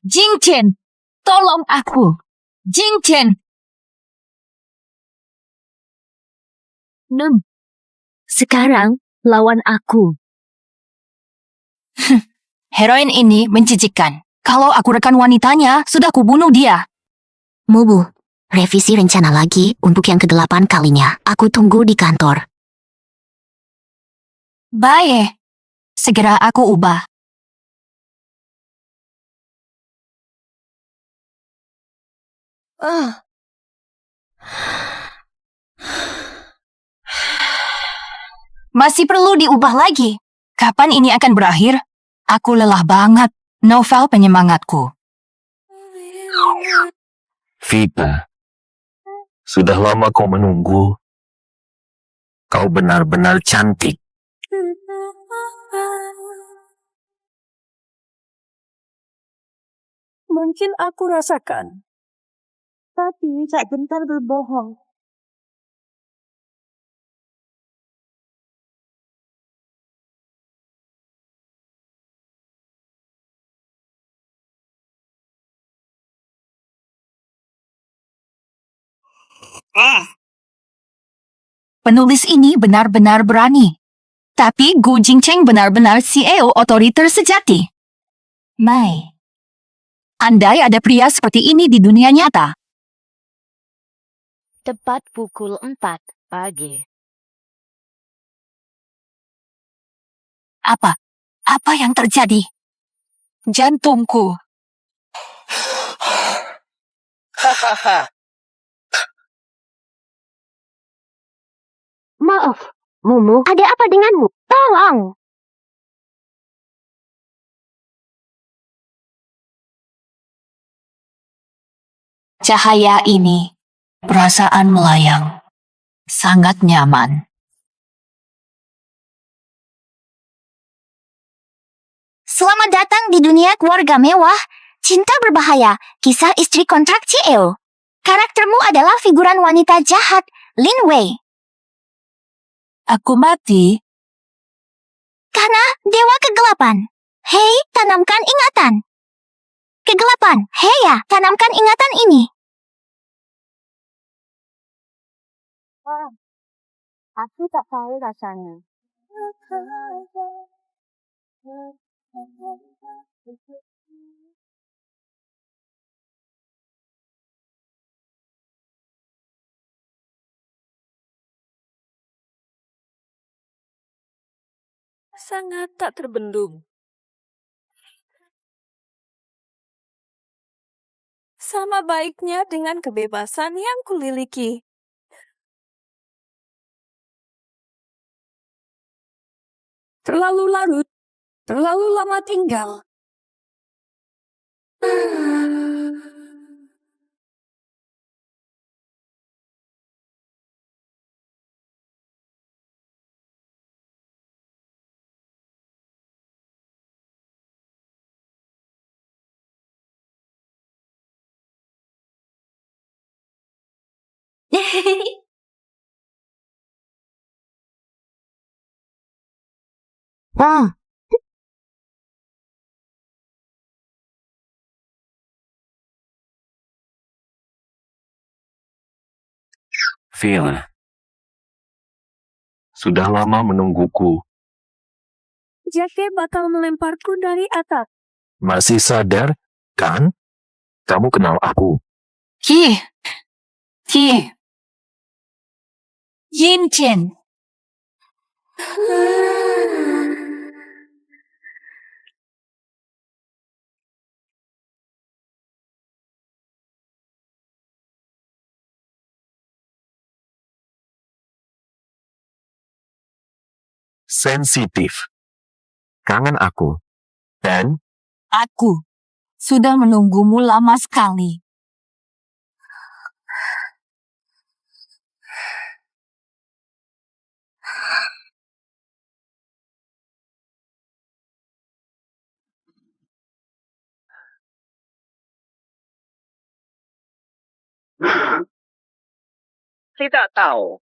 Jing Chen, tolong aku. Jing Chen. Sekarang lawan aku. Heroin ini menjijikkan. Kalau aku rekan wanitanya, sudah kubunuh dia. Mubu, revisi rencana lagi untuk yang ke-8 kalinya. Aku tunggu di kantor. Baik. Segera aku ubah. Masih perlu diubah lagi. Kapan ini akan berakhir? Aku lelah banget. Novel penyemangatku. Vita, sudah lama kau menunggu. Kau benar-benar cantik. Mungkin aku rasakan. Tapi tak gentar berbohong. Penulis ini benar-benar berani. Tapi Gu Jingcheng benar-benar CEO otoriter sejati. Mai. Andai ada pria seperti ini di dunia nyata. Tepat pukul 4 pagi. Apa? Apa yang terjadi? Jantungku. Maaf, Mumu, ada apa denganmu? Tolong! Cahaya ini, perasaan melayang, sangat nyaman. Selamat datang di dunia keluarga mewah. Cinta berbahaya, kisah istri kontrak CEO. Karaktermu adalah figuran wanita jahat, Lin Wei. Aku mati. Karena dewa kegelapan. Hei, tanamkan ingatan. Kegelapan, hei ya, tanamkan ingatan ini. Aku tak tahu rasanya. Sangat tak terbendung. Sama baiknya dengan kebebasan yang kuliliki. Terlalu larut, terlalu lama tinggal. Vila, sudah lama menungguku. Jake bakal melemparku dari atap. Masih sadar, kan? Kamu kenal aku. Hi. Jin Chen. Sensitif. Kangen aku. Dan Aku sudah menunggumu lama sekali. Tidak tahu.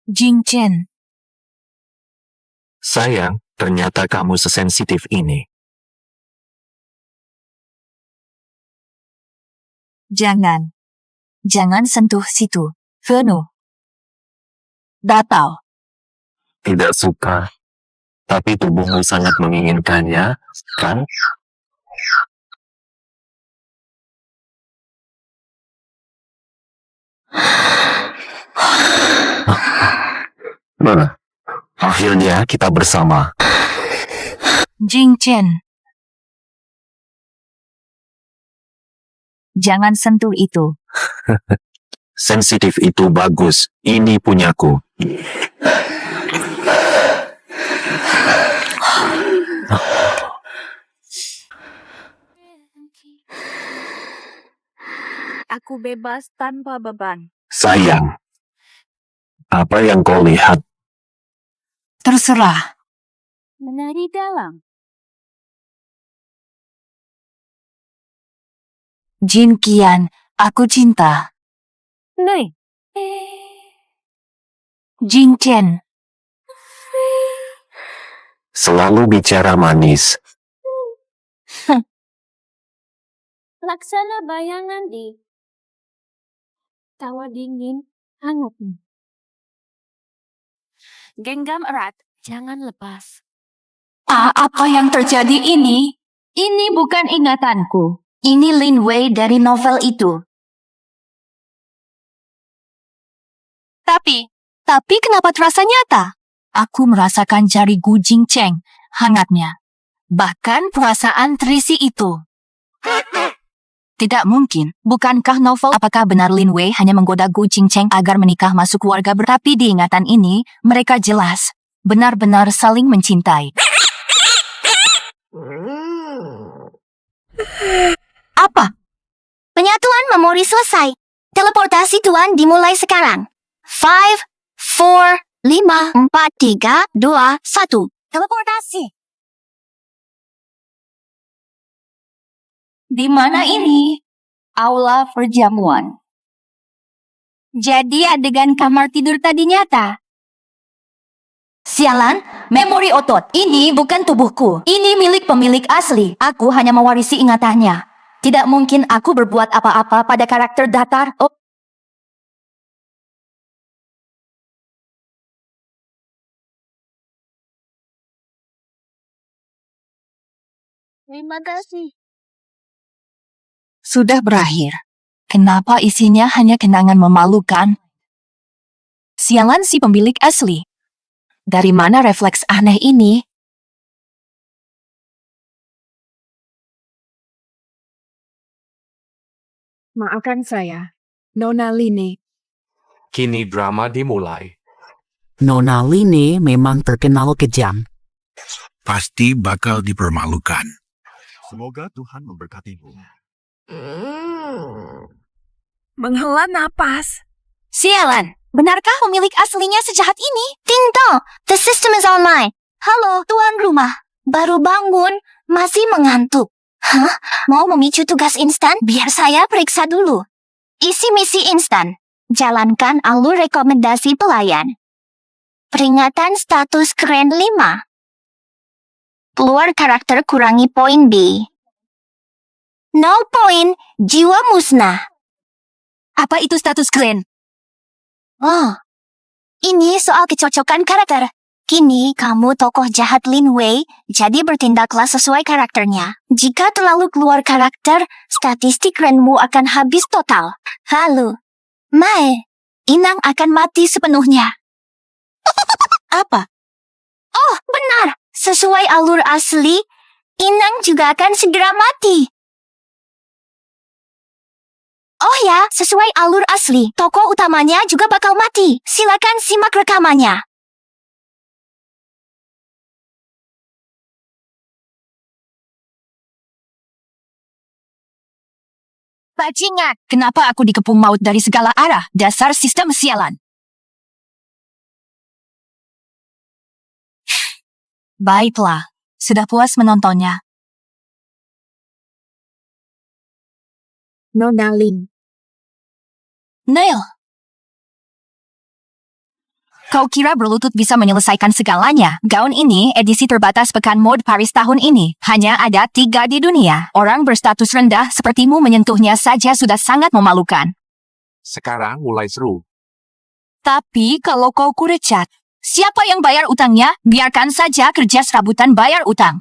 Jing Chen, Sayang, ternyata kamu sesensitif ini. Jangan. Jangan sentuh situ. Venu. Datau. Tidak suka. Tapi tubuhmu sangat menginginkannya, kan? Nah, akhirnya kita bersama. Jing Chen. Jangan sentuh itu. Sensitif itu bagus. Ini punyaku. Aku bebas tanpa beban. Sayang. Apa yang kau lihat? Terserah. Menari dalam. Jin Qian, aku cinta. Nui. Jing Chen. Selalu bicara manis. Laksana bayangan di tawa dingin hangat. Genggam erat, jangan lepas. Apa yang terjadi ini? Ini bukan ingatanku. Ini Lin Wei dari novel itu. Tapi kenapa terasa nyata? Aku merasakan jari Gu Jing Cheng, hangatnya. Bahkan perasaan terisi itu. Tidak mungkin. Bukankah novel apakah benar Lin Wei hanya menggoda Gu Jing Cheng agar menikah masuk keluarga tapi di ingatan ini, mereka jelas benar-benar saling mencintai. Apa? Penyatuan memori selesai. Teleportasi Tuan dimulai sekarang. 5, 4, 5, 4, 3, 2, 1. Teleportasi. Di mana ini? Aula perjamuan. Jadi adegan kamar tidur tadi nyata. Sialan, memori otot. Ini bukan tubuhku. Ini milik pemilik asli. Aku hanya mewarisi ingatannya. Tidak mungkin aku berbuat apa-apa pada karakter datar. Oh. Terima kasih. Sudah berakhir. Kenapa isinya hanya kenangan memalukan? Sialan si pemilik asli. Dari mana refleks aneh ini? Maafkan saya, Nona Lini. Kini drama dimulai. Nona Lini memang terkenal kejam. Pasti bakal dipermalukan. Semoga Tuhan memberkatimu. Menghela napas. Sialan, benarkah pemilik aslinya sejahat ini? Ting tong, the system is online. Halo, tuan rumah. Baru bangun, masih mengantuk. Hah? Mau memicu tugas instan? Biar saya periksa dulu. Isi misi instan. Jalankan alur rekomendasi pelayan. Peringatan status keren 5. Keluar karakter kurangi poin B. 0 poin, jiwa musnah. Apa itu status keren? Oh, ini soal kecocokan karakter. Kini kamu tokoh jahat Lin Wei, jadi bertindaklah sesuai karakternya. Jika terlalu keluar karakter, statistik renmu akan habis total. Halo, Mai, Inang akan mati sepenuhnya. Apa? Oh, benar. Sesuai alur asli, Inang juga akan segera mati. Oh ya, sesuai alur asli, tokoh utamanya juga bakal mati. Silakan simak rekamannya. Bajingan, kenapa aku dikepung maut dari segala arah? Dasar sistem sialan. Baiklah, sudah puas menontonnya. Nona Lin. Neil, Kau kira berlutut bisa menyelesaikan segalanya? Gaun ini edisi terbatas Pekan Mode Paris tahun ini. Hanya ada 3 di dunia. Orang berstatus rendah sepertimu menyentuhnya saja sudah sangat memalukan. Sekarang mulai seru. Tapi kalau kau kurecat, siapa yang bayar utangnya? Biarkan saja kerja serabutan bayar utang.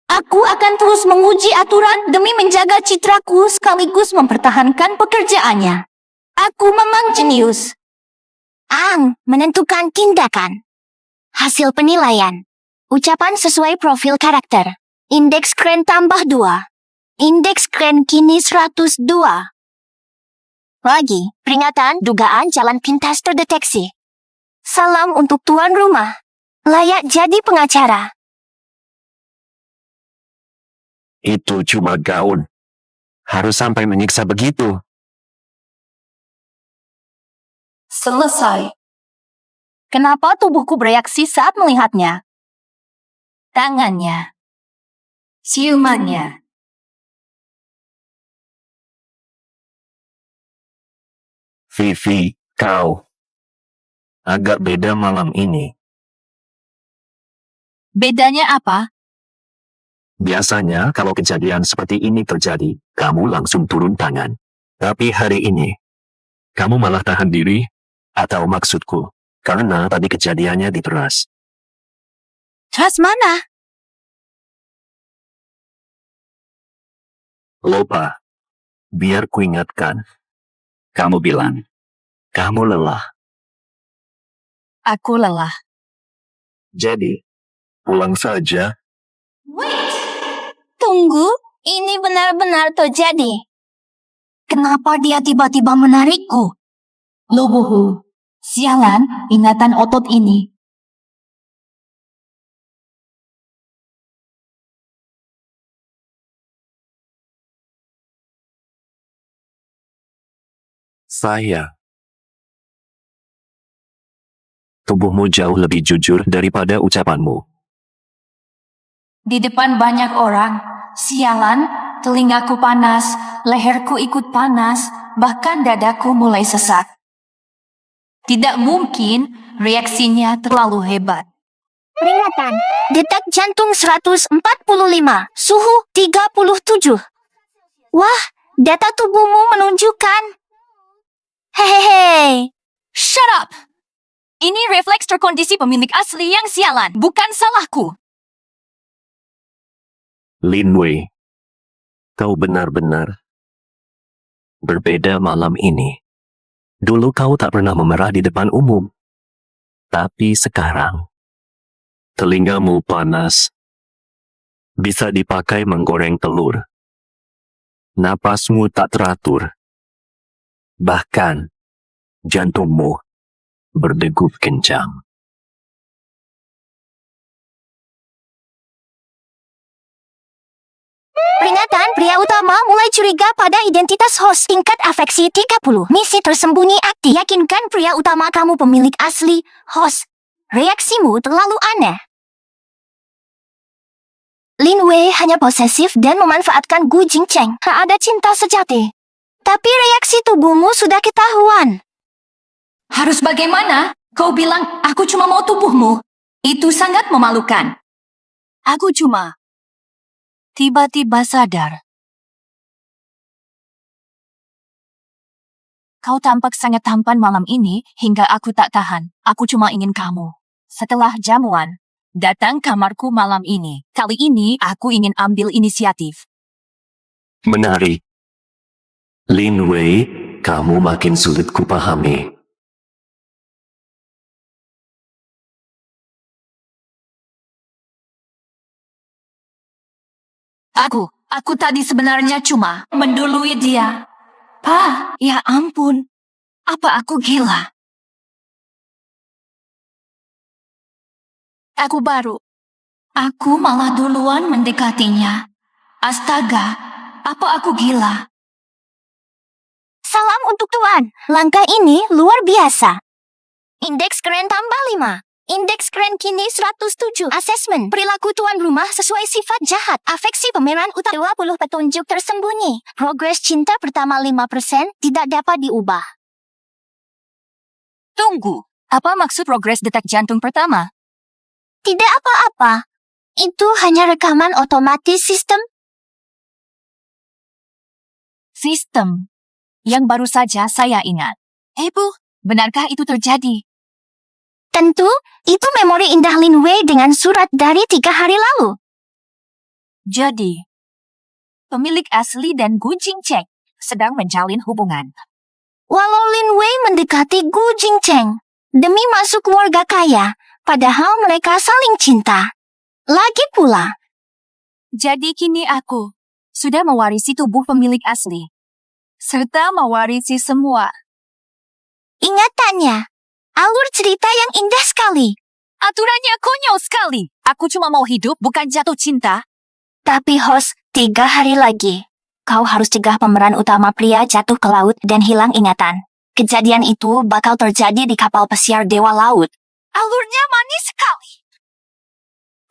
Aku akan terus menguji aturan demi menjaga citraku sekaligus mempertahankan pekerjaannya. Aku memang jenius. Menentukan tindakan. Hasil penilaian. Ucapan sesuai profil karakter. Indeks keren tambah 2. Indeks keren kini 102. Lagi, peringatan dugaan jalan pintas terdeteksi. Salam untuk tuan rumah. Layak jadi pengacara. Itu cuma gaun. Harus sampai menyiksa begitu. Selesai. Kenapa tubuhku bereaksi saat melihatnya? Tangannya. Ciumannya. Vivi, kau. Agak beda malam ini. Bedanya apa? Biasanya kalau kejadian seperti ini terjadi, kamu langsung turun tangan. Tapi hari ini, kamu malah tahan diri, atau maksudku, karena tadi kejadiannya di teras. Teras mana? Lupa. Biar kuingatkan. Kamu bilang, kamu lelah. Aku lelah. Jadi, pulang saja. Tunggu, ini benar-benar terjadi. Kenapa dia tiba-tiba menarikku? Lobohu. Sialan, ingatan otot ini. Saya. Tubuhmu jauh lebih jujur daripada ucapanmu. Di depan banyak orang, sialan, telingaku panas, leherku ikut panas, bahkan dadaku mulai sesak. Tidak mungkin reaksinya terlalu hebat. Peringatan, detak jantung 145, suhu 37. Wah, data tubuhmu menunjukkan. Hehehe. Shut up! Ini refleks terkondisi pemilik asli yang sialan, bukan salahku. Lin Wei, kau benar-benar berbeda malam ini. Dulu kau tak pernah memerah di depan umum. Tapi sekarang, telingamu panas. Bisa dipakai menggoreng telur. Napasmu tak teratur. Bahkan, jantungmu berdegup kencang. Peringatan, pria utama mulai curiga pada identitas host. Tingkat afeksi 30. Misi tersembunyi aktif. Yakinkan pria utama kamu pemilik asli, host. Reaksimu terlalu aneh. Lin Wei hanya posesif dan memanfaatkan Gu Jingcheng. Tak ada cinta sejati. Tapi reaksi tubuhmu sudah ketahuan. Harus bagaimana? Kau bilang, aku cuma mau tubuhmu. Itu sangat memalukan. Aku cuma tiba-tiba sadar. Kau tampak sangat tampan malam ini hingga aku tak tahan. Aku cuma ingin kamu. Setelah jamuan, datang kamarku malam ini. Kali ini aku ingin ambil inisiatif. Menarik. Lin Wei, kamu makin sulit kupahami. Aku tadi sebenarnya cuma mendului dia. Pa, ya ampun. Apa aku gila? Aku malah duluan mendekatinya. Astaga, apa aku gila? Salam untuk Tuan. Langkah ini luar biasa. Indeks keren tambah 5. Indeks keren kini 107. Asesmen perilaku tuan rumah sesuai sifat jahat. Afeksi pemeran utama 20 petunjuk tersembunyi. Progres cinta pertama 5% tidak dapat diubah. Tunggu, Apa maksud progres detak jantung pertama? Tidak apa-apa. Itu hanya rekaman otomatis sistem. Sistem. Yang baru saja saya ingat. Bu, benarkah itu terjadi? Tentu, itu memori indah Lin Wei dengan surat dari 3 hari lalu. Jadi, pemilik asli dan Gu Jingcheng sedang menjalin hubungan. Walau Lin Wei mendekati Gu Jingcheng demi masuk keluarga kaya, padahal mereka saling cinta. Lagi pula, Jadi kini aku sudah mewarisi tubuh pemilik asli, serta mewarisi semua. ingatannya, alur cerita yang indah sekali. Aturannya konyol sekali. Aku cuma mau hidup, bukan jatuh cinta. Tapi host, 3 hari lagi. Kau harus cegah pemeran utama pria jatuh ke laut dan hilang ingatan. Kejadian itu bakal terjadi di kapal pesiar Dewa Laut. Alurnya manis sekali.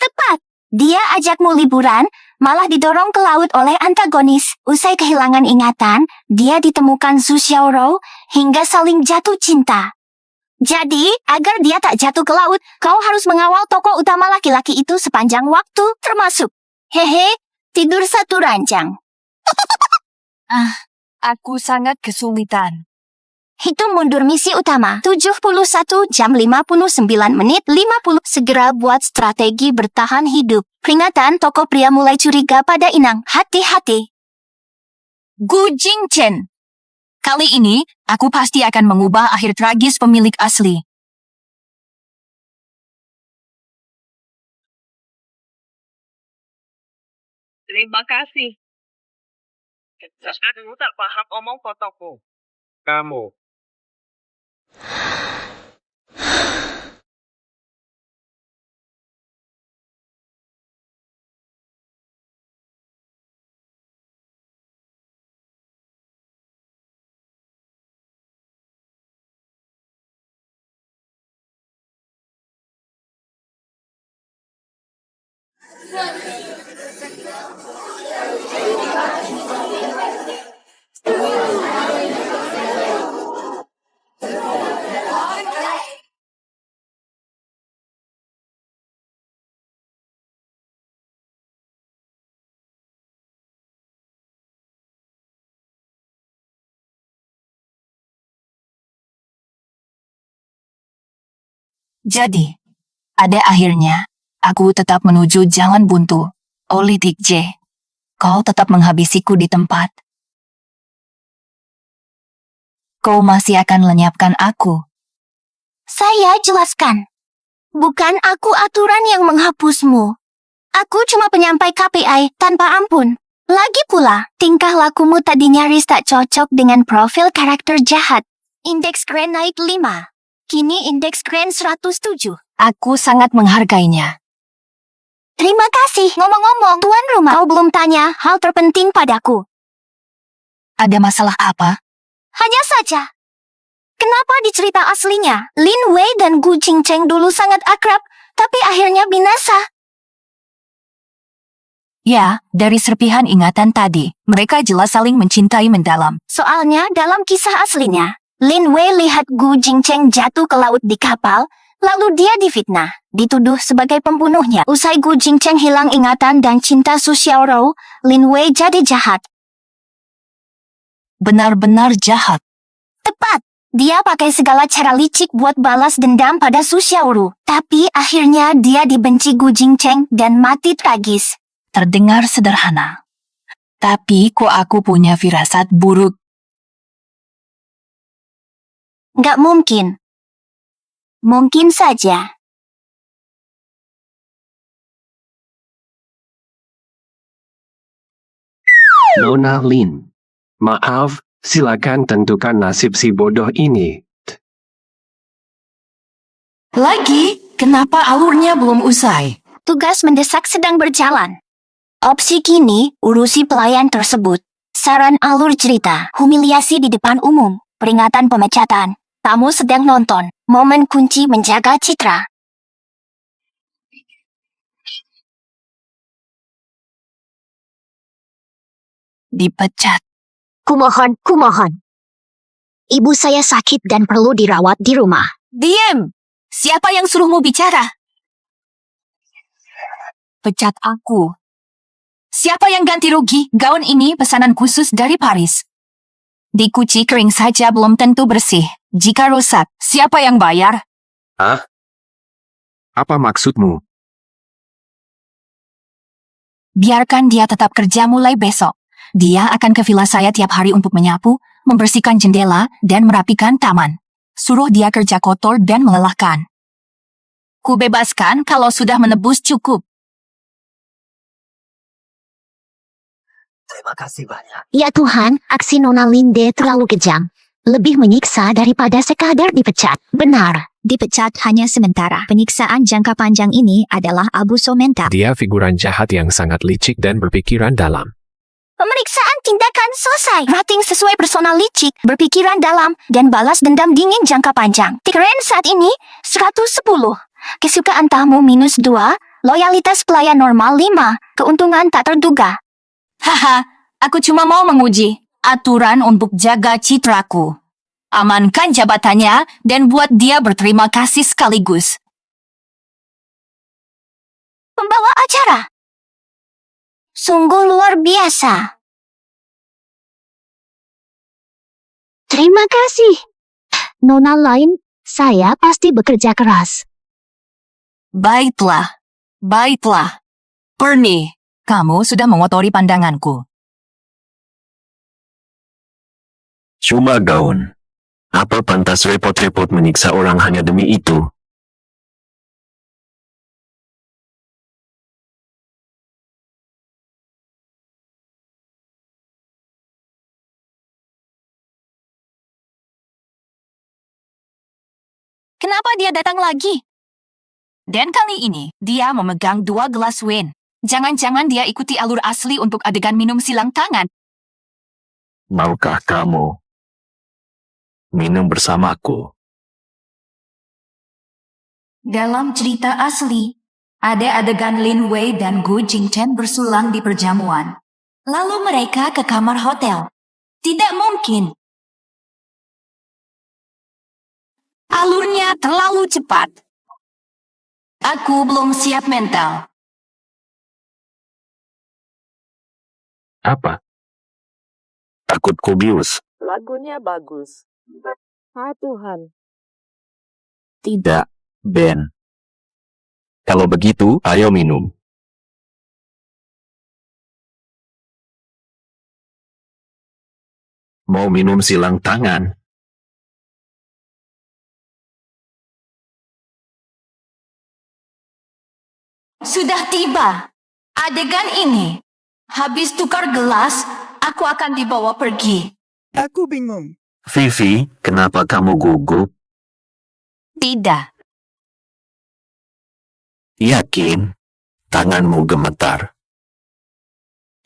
Tepat. Dia ajakmu liburan, malah didorong ke laut oleh antagonis. Usai kehilangan ingatan, dia ditemukan Su Xiaorou hingga saling jatuh cinta. Jadi, agar dia tak jatuh ke laut, kau harus mengawal tokoh utama laki-laki itu sepanjang waktu, termasuk. Hehe, tidur satu ranjang. Aku sangat kesulitan. Hitung mundur misi utama, 71 jam 59 menit 50. Segera buat strategi bertahan hidup. Peringatan, tokoh pria mulai curiga pada inang. Hati-hati. Gu Jingcheng. Kali ini, aku pasti akan mengubah akhir tragis pemilik asli. Terima kasih. Aku tak paham omong fotoku. Kamu. Jadi, pada akhirnya, aku tetap menuju jalan buntu. Oli Dik J. Kau tetap menghabisiku di tempat. Kau masih akan lenyapkan aku. Saya jelaskan. Bukan aku aturan yang menghapusmu. Aku cuma penyampai KPI tanpa ampun. Lagi pula, tingkah lakumu tadi nyaris tak cocok dengan profil karakter jahat. Indeks keren naik 5. Kini indeks keren 107. Aku sangat menghargainya. Terima kasih. Ngomong-ngomong, tuan rumah, kau belum tanya hal terpenting padaku. Ada masalah apa? Hanya saja. Kenapa di cerita aslinya, Lin Wei dan Gu Jingcheng dulu sangat akrab, tapi akhirnya binasa? Ya, dari serpihan ingatan tadi, mereka jelas saling mencintai mendalam. Soalnya dalam kisah aslinya, Lin Wei lihat Gu Jingcheng jatuh ke laut di kapal, lalu dia difitnah, dituduh sebagai pembunuhnya. Usai Gu Jingcheng hilang ingatan dan cinta Su Xiaorou, Lin Wei jadi jahat. Benar-benar jahat. Tepat. Dia pakai segala cara licik buat balas dendam pada Su Xiaorou. Tapi akhirnya dia dibenci Gu Jingcheng dan mati tragis. Terdengar sederhana. Tapi kok aku punya firasat buruk. Nggak mungkin. Mungkin saja. Nona Lin. Maaf, silakan tentukan nasib si bodoh ini. Lagi? Kenapa alurnya belum usai? Tugas mendesak sedang berjalan. Opsi kini, urusi pelayan tersebut. Saran alur cerita, humiliasi di depan umum, peringatan pemecatan. Tamu sedang nonton, momen kunci menjaga citra. Dipecat. Kumohon. Ibu saya sakit dan perlu dirawat di rumah. Diam! Siapa yang suruhmu bicara? Pecat aku. Siapa yang ganti rugi? Gaun ini pesanan khusus dari Paris. Dicuci kering saja belum tentu bersih. Jika rusak, siapa yang bayar? Apa maksudmu? Biarkan dia tetap kerja mulai besok. Dia akan ke villa saya tiap hari untuk menyapu, membersihkan jendela, dan merapikan taman. Suruh dia kerja kotor dan melelahkan. Ku bebaskan kalau sudah menebus cukup. Terima kasih banyak. Ya Tuhan, aksi Nona Linde terlalu kejam. Lebih menyiksa daripada sekadar dipecat. Benar. Dipecat hanya sementara. Penyiksaan jangka panjang ini adalah abuso mental. Dia figuran jahat yang sangat licik dan berpikiran dalam. Pemeriksaan tindakan selesai. Rating sesuai personal licik, berpikiran dalam, dan balas dendam dingin jangka panjang. Keren saat ini, 110. Kesukaan tamu -2, loyalitas pelayan normal 5, keuntungan tak terduga. Haha, aku cuma mau menguji aturan untuk jaga citraku. Amankan jabatannya dan buat dia berterima kasih sekaligus. Pembawa acara. Sungguh luar biasa. Terima kasih. Nona lain, saya pasti bekerja keras. Baiklah, baiklah. Perni, kamu sudah mengotori pandanganku. Cuma gaun. Apa pantas repot-repot menyiksa orang hanya demi itu? Kenapa dia datang lagi? Dan kali ini, dia memegang 2 gelas wine. Jangan-jangan dia ikuti alur asli untuk adegan minum silang tangan. Maukah kamu minum bersamaku? Dalam cerita asli, ada adegan Lin Wei dan Gu Jingchen bersulang di perjamuan. Lalu mereka ke kamar hotel. Tidak mungkin. Alurnya terlalu cepat. Aku belum siap mental. Apa? Takut kubius? Lagunya bagus. Tuhan. Tidak, Ben. Kalau begitu, ayo minum. Mau minum silang tangan? Sudah tiba. Adegan ini. Habis tukar gelas, aku akan dibawa pergi. Aku bingung. Vivi, kenapa kamu gugup? Tidak. Yakin? Tanganmu gemetar.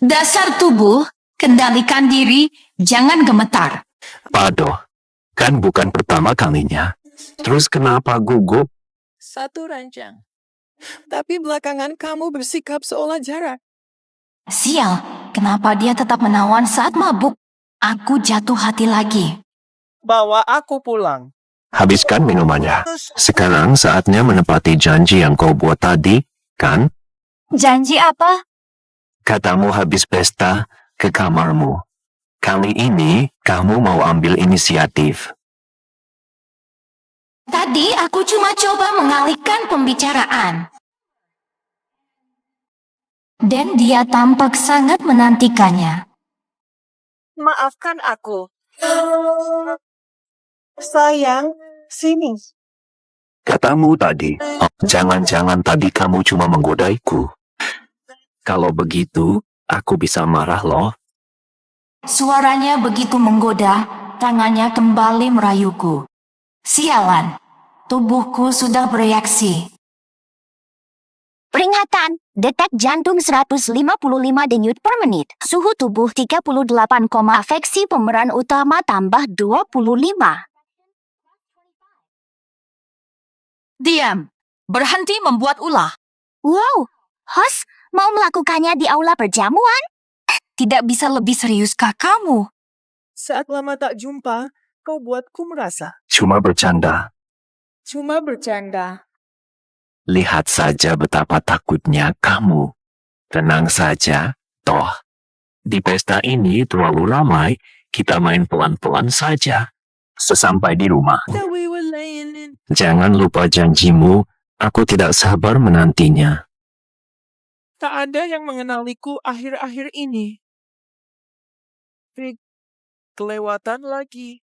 Dasar tubuh, kendalikan diri, jangan gemetar. Padoh, kan bukan pertama kalinya. Terus kenapa gugup? Satu ranjang. Tapi belakangan kamu bersikap seolah jarak. Sial, kenapa dia tetap menawan saat mabuk? Aku jatuh hati lagi. Bawa aku pulang. Habiskan minumannya. Sekarang saatnya menepati janji yang kau buat tadi, kan? Janji apa? Katamu habis pesta, ke kamarmu. Kali ini, kamu mau ambil inisiatif. Tadi aku cuma coba mengalihkan pembicaraan. Dan dia tampak sangat menantikannya. Maafkan aku. Sayang, sini. Katamu tadi, jangan-jangan tadi kamu cuma menggodaiku. Kalau begitu, aku bisa marah loh. Suaranya begitu menggoda, tangannya kembali merayuku. Sialan, tubuhku sudah bereaksi. Peringatan, detak jantung 155 denyut per menit. Suhu tubuh 38, afeksi pemeran utama tambah 25. Diam, berhenti membuat ulah. Wow, host mau melakukannya di aula perjamuan? Tidak bisa lebih seriuskah kamu? Saat lama tak jumpa, kau buatku merasa. Cuma bercanda. Cuma bercanda. Lihat saja betapa takutnya kamu. Tenang saja, toh. Di pesta ini terlalu ramai, kita main pelan-pelan saja. Sesampai di rumah, That we were laying in. jangan lupa janjimu, aku tidak sabar menantinya. Tak ada yang mengenaliku akhir-akhir ini. Fig, kelewatan lagi.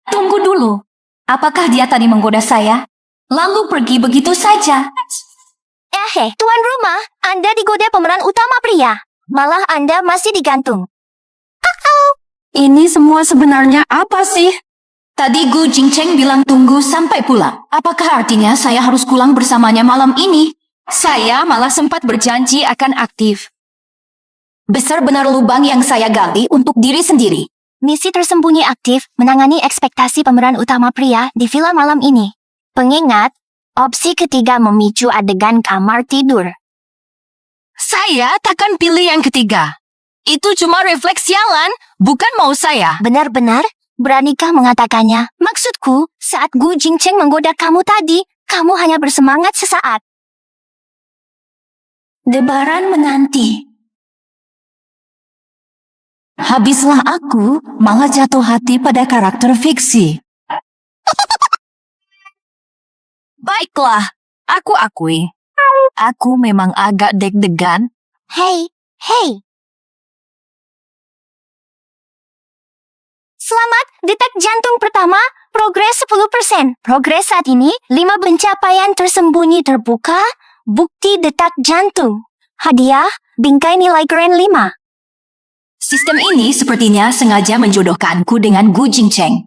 Tunggu dulu. Apakah dia tadi menggoda saya? Lalu pergi begitu saja. Tuan rumah, Anda digoda pemeran utama pria. Malah Anda masih digantung. Ini semua sebenarnya apa sih? Tadi Gu Jingcheng bilang tunggu sampai pulang. Apakah artinya saya harus pulang bersamanya malam ini? Saya malah sempat berjanji akan aktif. Besar benar lubang yang saya gali untuk diri sendiri. Misi tersembunyi aktif menangani ekspektasi pemeran utama pria di film malam ini. Pengingat, opsi ketiga memicu adegan kamar tidur. Saya takkan pilih yang ketiga. Itu cuma refleks sialan, bukan mau saya. Benar-benar? Beranikah mengatakannya? Maksudku, saat Gu Jingcheng menggoda kamu tadi, kamu hanya bersemangat sesaat. Debaran menanti. Habislah aku malah jatuh hati pada karakter fiksi. Baiklah, aku akui. Aku memang agak deg-degan. Hei. Selamat, detak jantung pertama, progres 10%. Progres saat ini, 5 pencapaian tersembunyi terbuka, bukti detak jantung. Hadiah, bingkai nilai keren 5. Sistem ini sepertinya sengaja menjodohkanku dengan Gu Jingcheng.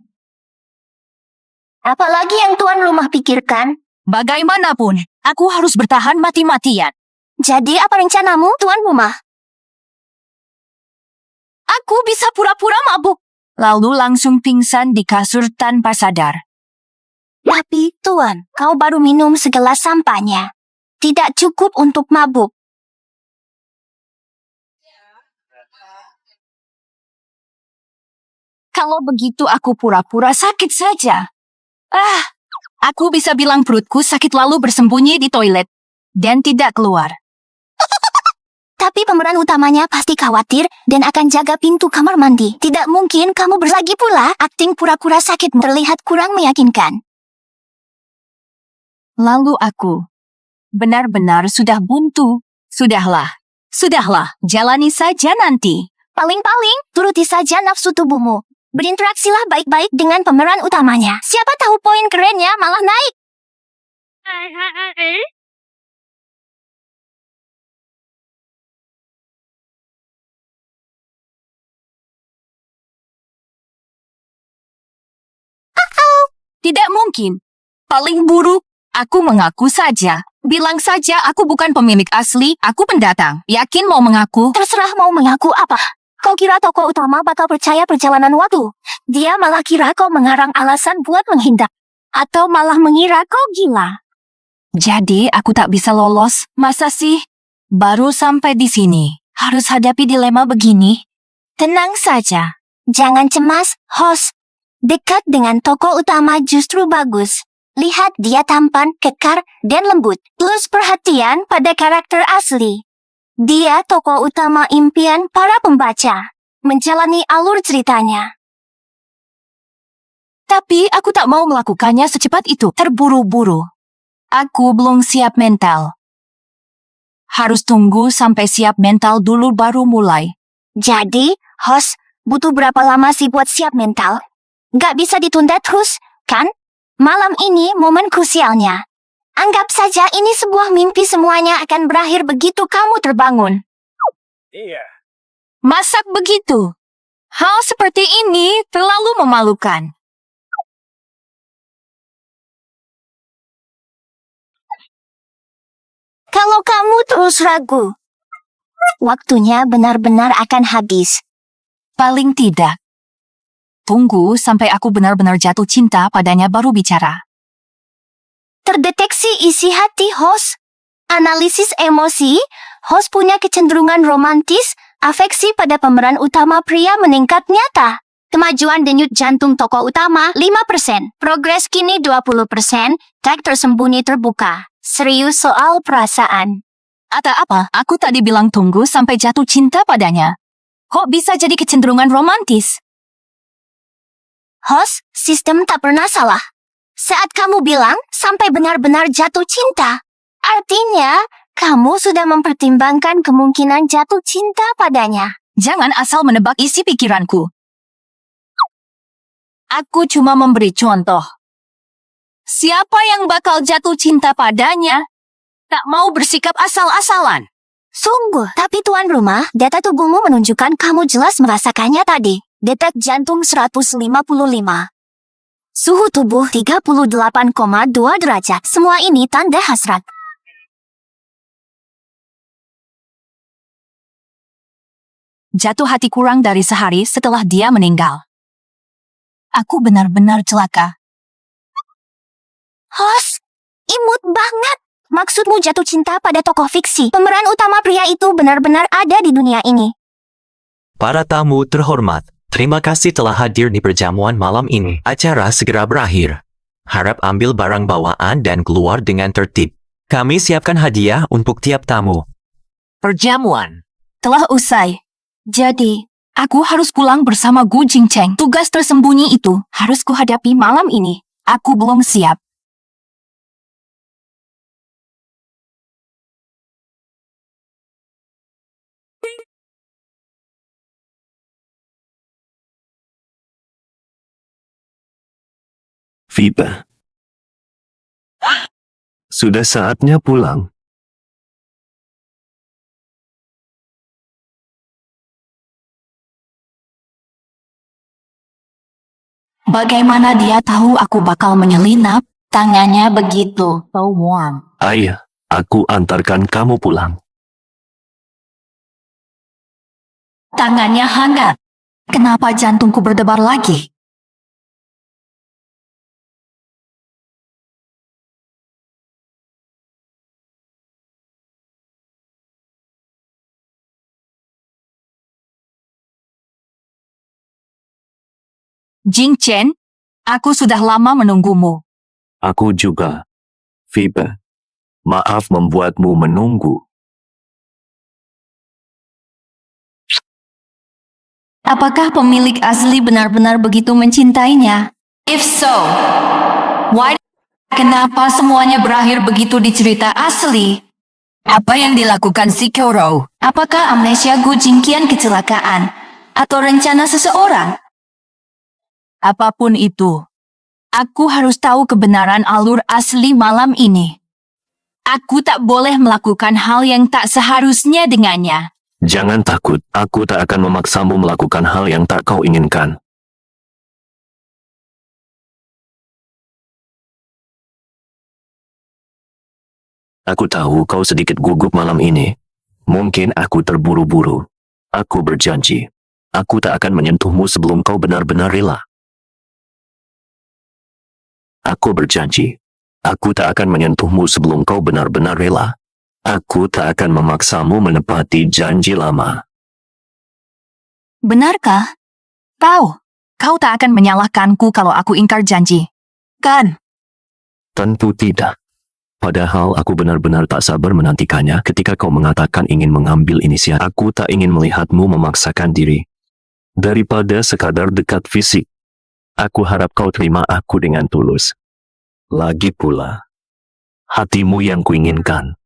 Apalagi yang tuan rumah pikirkan? Bagaimanapun, aku harus bertahan mati-matian. Jadi apa rencanamu, tuan rumah? Aku bisa pura-pura mabuk, lalu langsung pingsan di kasur tanpa sadar. Tapi, tuan, kau baru minum segelas sampahnya. Tidak cukup untuk mabuk. Kalau begitu aku pura-pura sakit saja. Aku bisa bilang perutku sakit lalu bersembunyi di toilet. Dan tidak keluar. Tapi pemeran utamanya pasti khawatir dan akan jaga pintu kamar mandi. Tidak mungkin kamu berlagi pula, akting pura-pura sakit terlihat kurang meyakinkan. Lalu aku benar-benar sudah buntu. Sudahlah, jalani saja nanti. Paling-paling, turuti saja nafsu tubuhmu. Berinteraksilah baik-baik dengan pemeran utamanya. Siapa tahu poin kerennya malah naik. Tidak mungkin. Paling buruk, aku mengaku saja. Bilang saja aku bukan pemilik asli, aku pendatang. Yakin mau mengaku? Terserah mau mengaku apa. Kau kira tokoh utama bakal percaya perjalanan waktu? Dia malah kira kau mengarang alasan buat menghindar. Atau malah mengira kau gila. Jadi aku tak bisa lolos. Masa sih? Baru sampai di sini. Harus hadapi dilema begini. Tenang saja. Jangan cemas, host. Dekat dengan tokoh utama justru bagus. Lihat dia tampan, kekar, dan lembut. Plus perhatian pada karakter asli. Dia tokoh utama impian para pembaca. Menjalani alur ceritanya. Tapi aku tak mau melakukannya secepat itu. Terburu-buru. Aku belum siap mental. Harus tunggu sampai siap mental dulu baru mulai. Jadi, host, butuh berapa lama sih buat siap mental? Gak bisa ditunda terus, kan? Malam ini momen krusialnya. Anggap saja ini sebuah mimpi, semuanya akan berakhir begitu kamu terbangun. Iya. Masak begitu. Hal seperti ini terlalu memalukan. Kalau kamu terus ragu, waktunya benar-benar akan habis. Paling tidak. Tunggu sampai aku benar-benar jatuh cinta padanya baru bicara. Terdeteksi isi hati host. Analisis emosi, host punya kecenderungan romantis, afeksi pada pemeran utama pria meningkat nyata. Kemajuan denyut jantung tokoh utama 5%. Progres kini 20%. Tag tersembunyi terbuka. Serius soal perasaan. Atau apa? Aku tadi bilang tunggu sampai jatuh cinta padanya. Kok bisa jadi kecenderungan romantis? Host, sistem tak pernah salah. Saat kamu bilang sampai benar-benar jatuh cinta, artinya kamu sudah mempertimbangkan kemungkinan jatuh cinta padanya. Jangan asal menebak isi pikiranku. Aku cuma memberi contoh. Siapa yang bakal jatuh cinta padanya, tak mau bersikap asal-asalan. Sungguh, tapi tuan rumah, data tubuhmu menunjukkan kamu jelas merasakannya tadi. Detak jantung 155. Suhu tubuh 38,2 derajat. Semua ini tanda hasrat. Jatuh hati kurang dari sehari setelah dia meninggal. Aku benar-benar celaka. Host, imut banget. Maksudmu jatuh cinta pada tokoh fiksi. Pemeran utama pria itu benar-benar ada di dunia ini. Para tamu terhormat, terima kasih telah hadir di perjamuan malam ini. Acara segera berakhir. Harap ambil barang bawaan dan keluar dengan tertib. Kami siapkan hadiah untuk tiap tamu. Perjamuan telah usai. Jadi, aku harus pulang bersama Gu Jingcheng. Tugas tersembunyi itu harus kuhadapi malam ini. Aku belum siap. Vipa. Sudah saatnya pulang. Bagaimana dia tahu aku bakal menyelinap? Tangannya begitu so warm. Ayah, aku antarkan kamu pulang. Tangannya hangat. Kenapa jantungku berdebar lagi? Jingchen, aku sudah lama menunggumu. Aku juga. Vipa, maaf membuatmu menunggu. Apakah pemilik asli benar-benar begitu mencintainya? If so, why? Kenapa semuanya berakhir begitu di cerita asli? Apa yang dilakukan si Koro? Apakah amnesia Gu Jingqian kecelakaan? Atau rencana seseorang? Apapun itu, aku harus tahu kebenaran alur asli malam ini. Aku tak boleh melakukan hal yang tak seharusnya dengannya. Jangan takut, aku tak akan memaksamu melakukan hal yang tak kau inginkan. Aku tahu kau sedikit gugup malam ini. Mungkin aku terburu-buru. Aku berjanji, aku tak akan menyentuhmu sebelum kau benar-benar rela. Aku berjanji, aku tak akan menyentuhmu sebelum kau benar-benar rela. Aku tak akan memaksamu menepati janji lama. Benarkah? Kau tak akan menyalahkanku kalau aku ingkar janji. Kan? Tentu tidak. Padahal aku benar-benar tak sabar menantikannya ketika kau mengatakan ingin mengambil inisiatif. Aku tak ingin melihatmu memaksakan diri. Daripada sekadar dekat fisik, aku harap kau terima aku dengan tulus. Lagi pula, hatimu yang kuinginkan.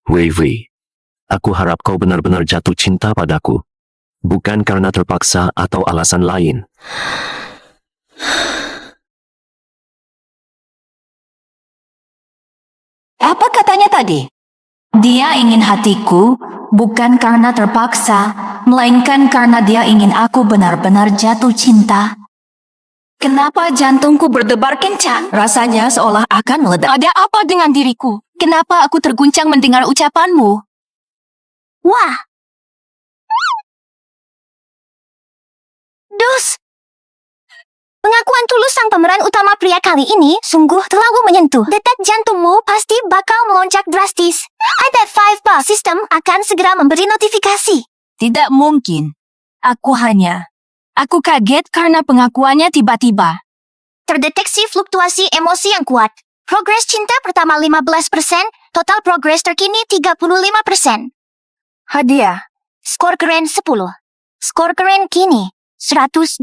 Wei Wei, aku harap kau benar-benar jatuh cinta padaku. Bukan karena terpaksa atau alasan lain. Apa katanya tadi? Dia ingin hatiku, bukan karena terpaksa, melainkan karena dia ingin aku benar-benar jatuh cinta. Kenapa jantungku berdebar kencang? Rasanya seolah akan meledak. Ada apa dengan diriku? Kenapa aku terguncang mendengar ucapanmu? Wah! Dus! Pengakuan tulus sang pemeran utama pria kali ini sungguh terlalu menyentuh. Detak jantungmu pasti bakal melonjak drastis. I bet 5 bar system akan segera memberi notifikasi. Tidak mungkin. Aku hanya Aku kaget karena pengakuannya tiba-tiba. Terdeteksi fluktuasi emosi yang kuat. Progres cinta pertama 15%, total progres terkini 35%. Hadiah. Skor keren 10. Skor keren kini 125.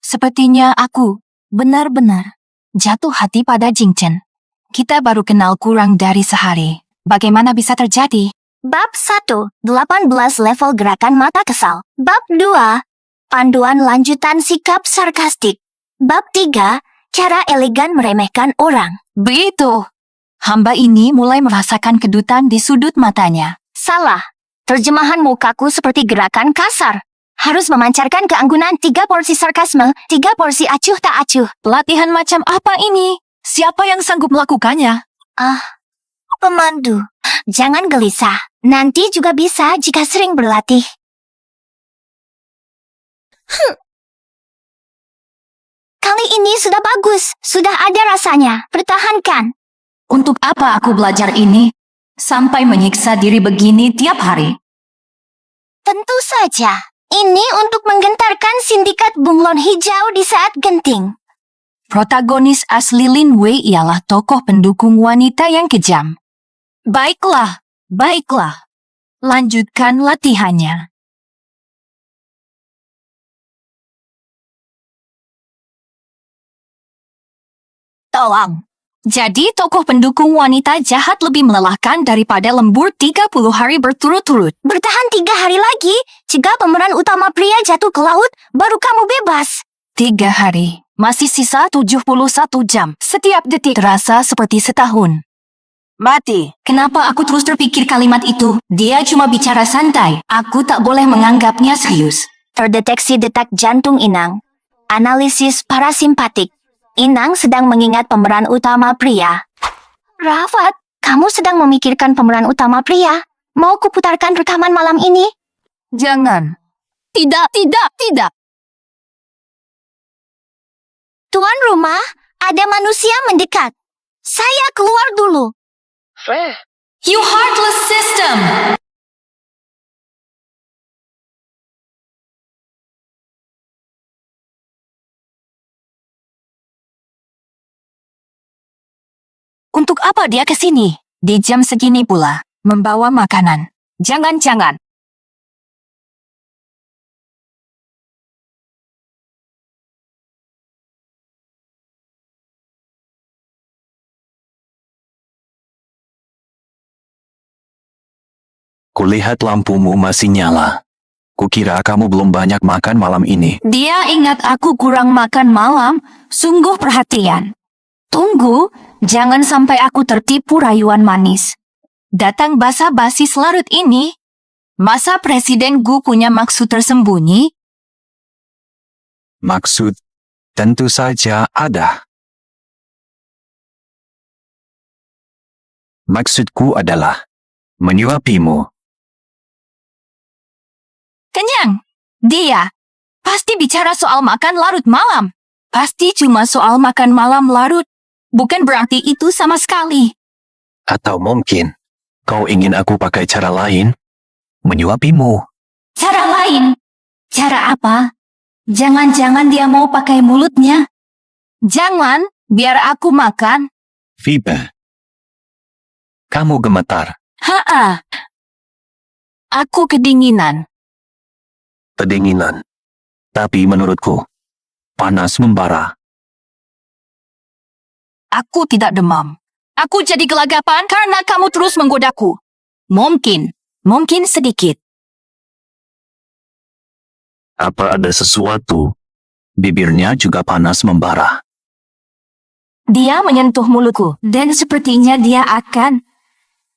Sepertinya aku benar-benar jatuh hati pada Jingchen. Kita baru kenal kurang dari sehari. Bagaimana bisa terjadi? Bab 1, 18 level gerakan mata kesal. Bab 2, panduan lanjutan sikap sarkastik. Bab 3, cara elegan meremehkan orang. Begitu. Hamba ini mulai merasakan kedutan di sudut matanya. Salah. Terjemahan mukaku seperti gerakan kasar. Harus memancarkan keanggunan 3 porsi sarkasme, 3 porsi acuh tak acuh. Pelatihan macam apa ini? Siapa yang sanggup melakukannya? Pemandu. Jangan gelisah. Nanti juga bisa jika sering berlatih. Kali ini sudah bagus. Sudah ada rasanya. Pertahankan. Untuk apa aku belajar ini? Sampai menyiksa diri begini tiap hari. Tentu saja. Ini untuk menggentarkan sindikat bunglon hijau di saat genting. Protagonis asli Lin Wei ialah tokoh pendukung wanita yang kejam. Baiklah. Lanjutkan latihannya. Tolong. Jadi tokoh pendukung wanita jahat lebih melelahkan daripada lembur 30 hari berturut-turut. Bertahan 3 hari lagi. Jika pemeran utama pria jatuh ke laut, baru kamu bebas. 3 hari. Masih sisa 71 jam. Setiap detik terasa seperti setahun. Mati. Kenapa aku terus terpikir kalimat itu? Dia cuma bicara santai. Aku tak boleh menganggapnya serius. Terdeteksi detak jantung Inang. Analisis parasimpatik. Inang sedang mengingat pemeran utama pria. Rafat, kamu sedang memikirkan pemeran utama pria? Mau kuputarkan rekaman malam ini? Jangan. Tidak. Tuan rumah, ada manusia mendekat. Saya keluar dulu. You heartless system! Untuk apa dia ke sini? Di jam segini pula, membawa makanan. Jangan-jangan. Kulihat lampumu masih nyala. Kukira kamu belum banyak makan malam ini. Dia ingat aku kurang makan malam, sungguh perhatian. Tunggu, jangan sampai aku tertipu rayuan manis. Datang basa-basi selarut ini. Masa Presiden Gu punya maksud tersembunyi? Maksud, tentu saja ada. Maksudku adalah menyuapimu. Kenyang. Dia pasti bicara soal makan larut malam. Pasti cuma soal makan malam larut. Bukan berarti itu sama sekali. Atau mungkin, kau ingin aku pakai cara lain? Menyuapimu. Cara lain? Cara apa? Jangan-jangan dia mau pakai mulutnya. Jangan, biar aku makan. Viva. Kamu gemetar. Haa. Aku kedinginan. Kedinginan. Tapi menurutku, panas membara. Aku tidak demam. Aku jadi gelagapan karena kamu terus menggodaku. Mungkin sedikit. Apa ada sesuatu? Bibirnya juga panas membara. Dia menyentuh mulutku dan sepertinya dia akan...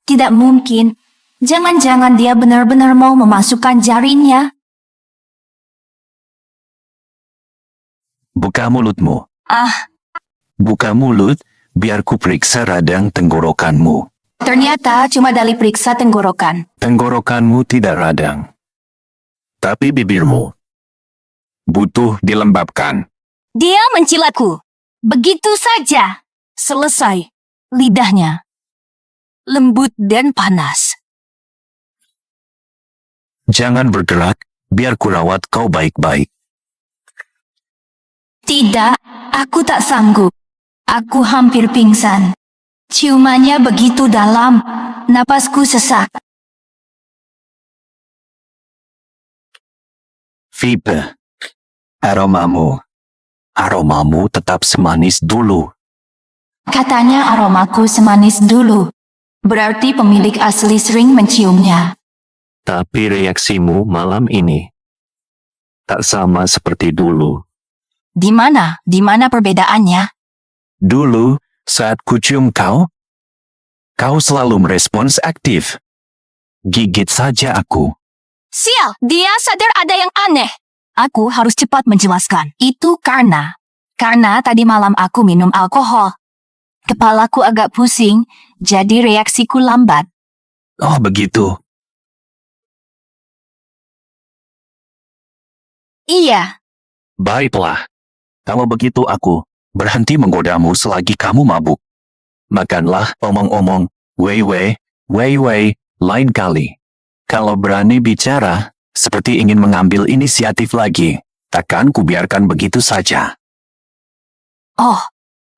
Tidak mungkin. Jangan-jangan dia benar-benar mau memasukkan jarinya. Buka mulutmu. Buka mulut, biar ku periksa radang tenggorokanmu. Ternyata cuma dari periksa tenggorokan. Tenggorokanmu tidak radang. Tapi bibirmu butuh dilembabkan. Dia mencilatku. Begitu saja. Selesai. Lidahnya lembut dan panas. Jangan bergerak, Biar ku rawat kau baik-baik. Tidak, aku tak sanggup. Aku hampir pingsan. Ciumannya begitu dalam, napasku sesak. Phoebe, aromamu tetap semanis dulu. Katanya aromaku semanis dulu. Berarti pemilik asli sering menciumnya. Tapi reaksimu malam ini tak sama seperti dulu. Di mana? Di mana perbedaannya? Dulu, saat kucium kau selalu merespons aktif. Gigit saja aku. Sial, dia sadar ada yang aneh. Aku harus cepat menjelaskan. Itu karena tadi malam aku minum alkohol. Kepalaku agak pusing, jadi reaksiku lambat. Oh begitu. Iya, Baiklah. Kalau begitu aku berhenti menggodamu selagi kamu mabuk. Makanlah omong-omong, wei, lain kali. Kalau berani bicara, seperti ingin mengambil inisiatif lagi, takkan kubiarkan begitu saja. oh,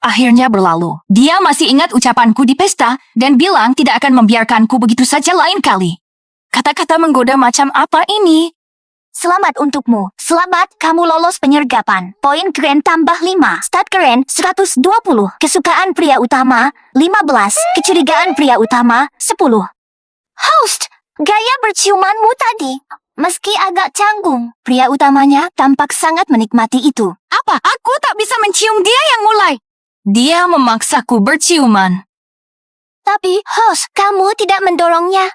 akhirnya berlalu. Dia masih ingat ucapanku di pesta dan bilang tidak akan membiarkanku begitu saja lain kali. Kata-kata menggoda macam apa ini? Selamat untukmu. Selamat, kamu lolos penyergapan. Poin keren tambah 5. Stat keren 120. Kesukaan pria utama 15. Kecurigaan pria utama 10. Host, gaya berciumanmu tadi. Meski agak canggung, pria utamanya tampak sangat menikmati itu. Apa? Aku tak bisa mencium dia yang mulai. Dia memaksaku berciuman. Tapi, host, kamu tidak mendorongnya.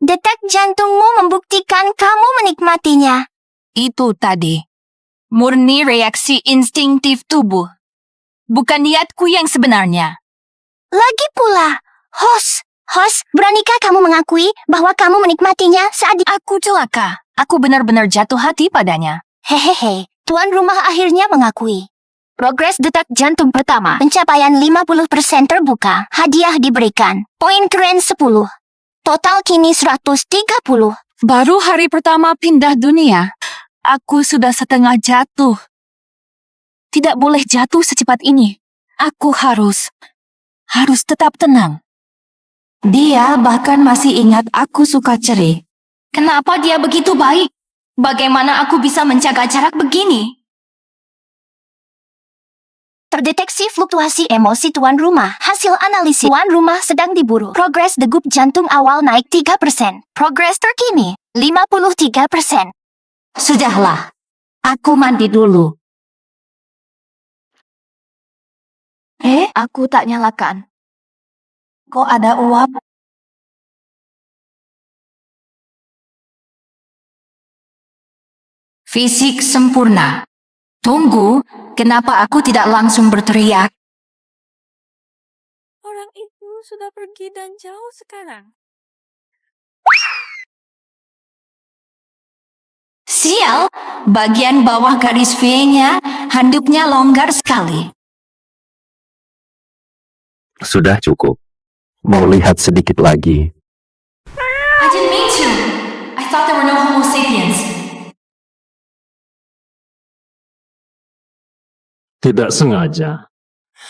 Detak jantungmu membuktikan kamu menikmatinya. Itu tadi. Murni reaksi instingtif tubuh. Bukan niatku yang sebenarnya. Lagi pula, host, beranikah kamu mengakui bahwa kamu menikmatinya saat Aku celaka. Aku benar-benar jatuh hati padanya. Hehehe, tuan rumah akhirnya mengakui. Progres detak jantung pertama. Pencapaian 50% terbuka. Hadiah diberikan. Poin keren 10. Total kini 130. Baru hari pertama pindah dunia. Aku sudah setengah jatuh. Tidak boleh jatuh secepat ini. Aku harus tetap tenang. Dia bahkan masih ingat aku suka cerai. Kenapa dia begitu baik? Bagaimana aku bisa menjaga jarak begini? Terdeteksi fluktuasi emosi tuan rumah. Hasil analisis tuan rumah sedang diburu. Progres degup jantung awal naik 3%. Progres terkini 53%. Sudahlah. Aku mandi dulu. Aku tak nyalakan. Kok ada uap? Fisik sempurna. Tunggu, kenapa aku tidak langsung berteriak? Orang itu sudah pergi dan jauh sekarang. Sial, bagian bawah garis V-nya, handuknya longgar sekali. Sudah cukup. Mau lihat sedikit lagi. I didn't mean to. I thought there were no Homo sapiens. Tidak sengaja.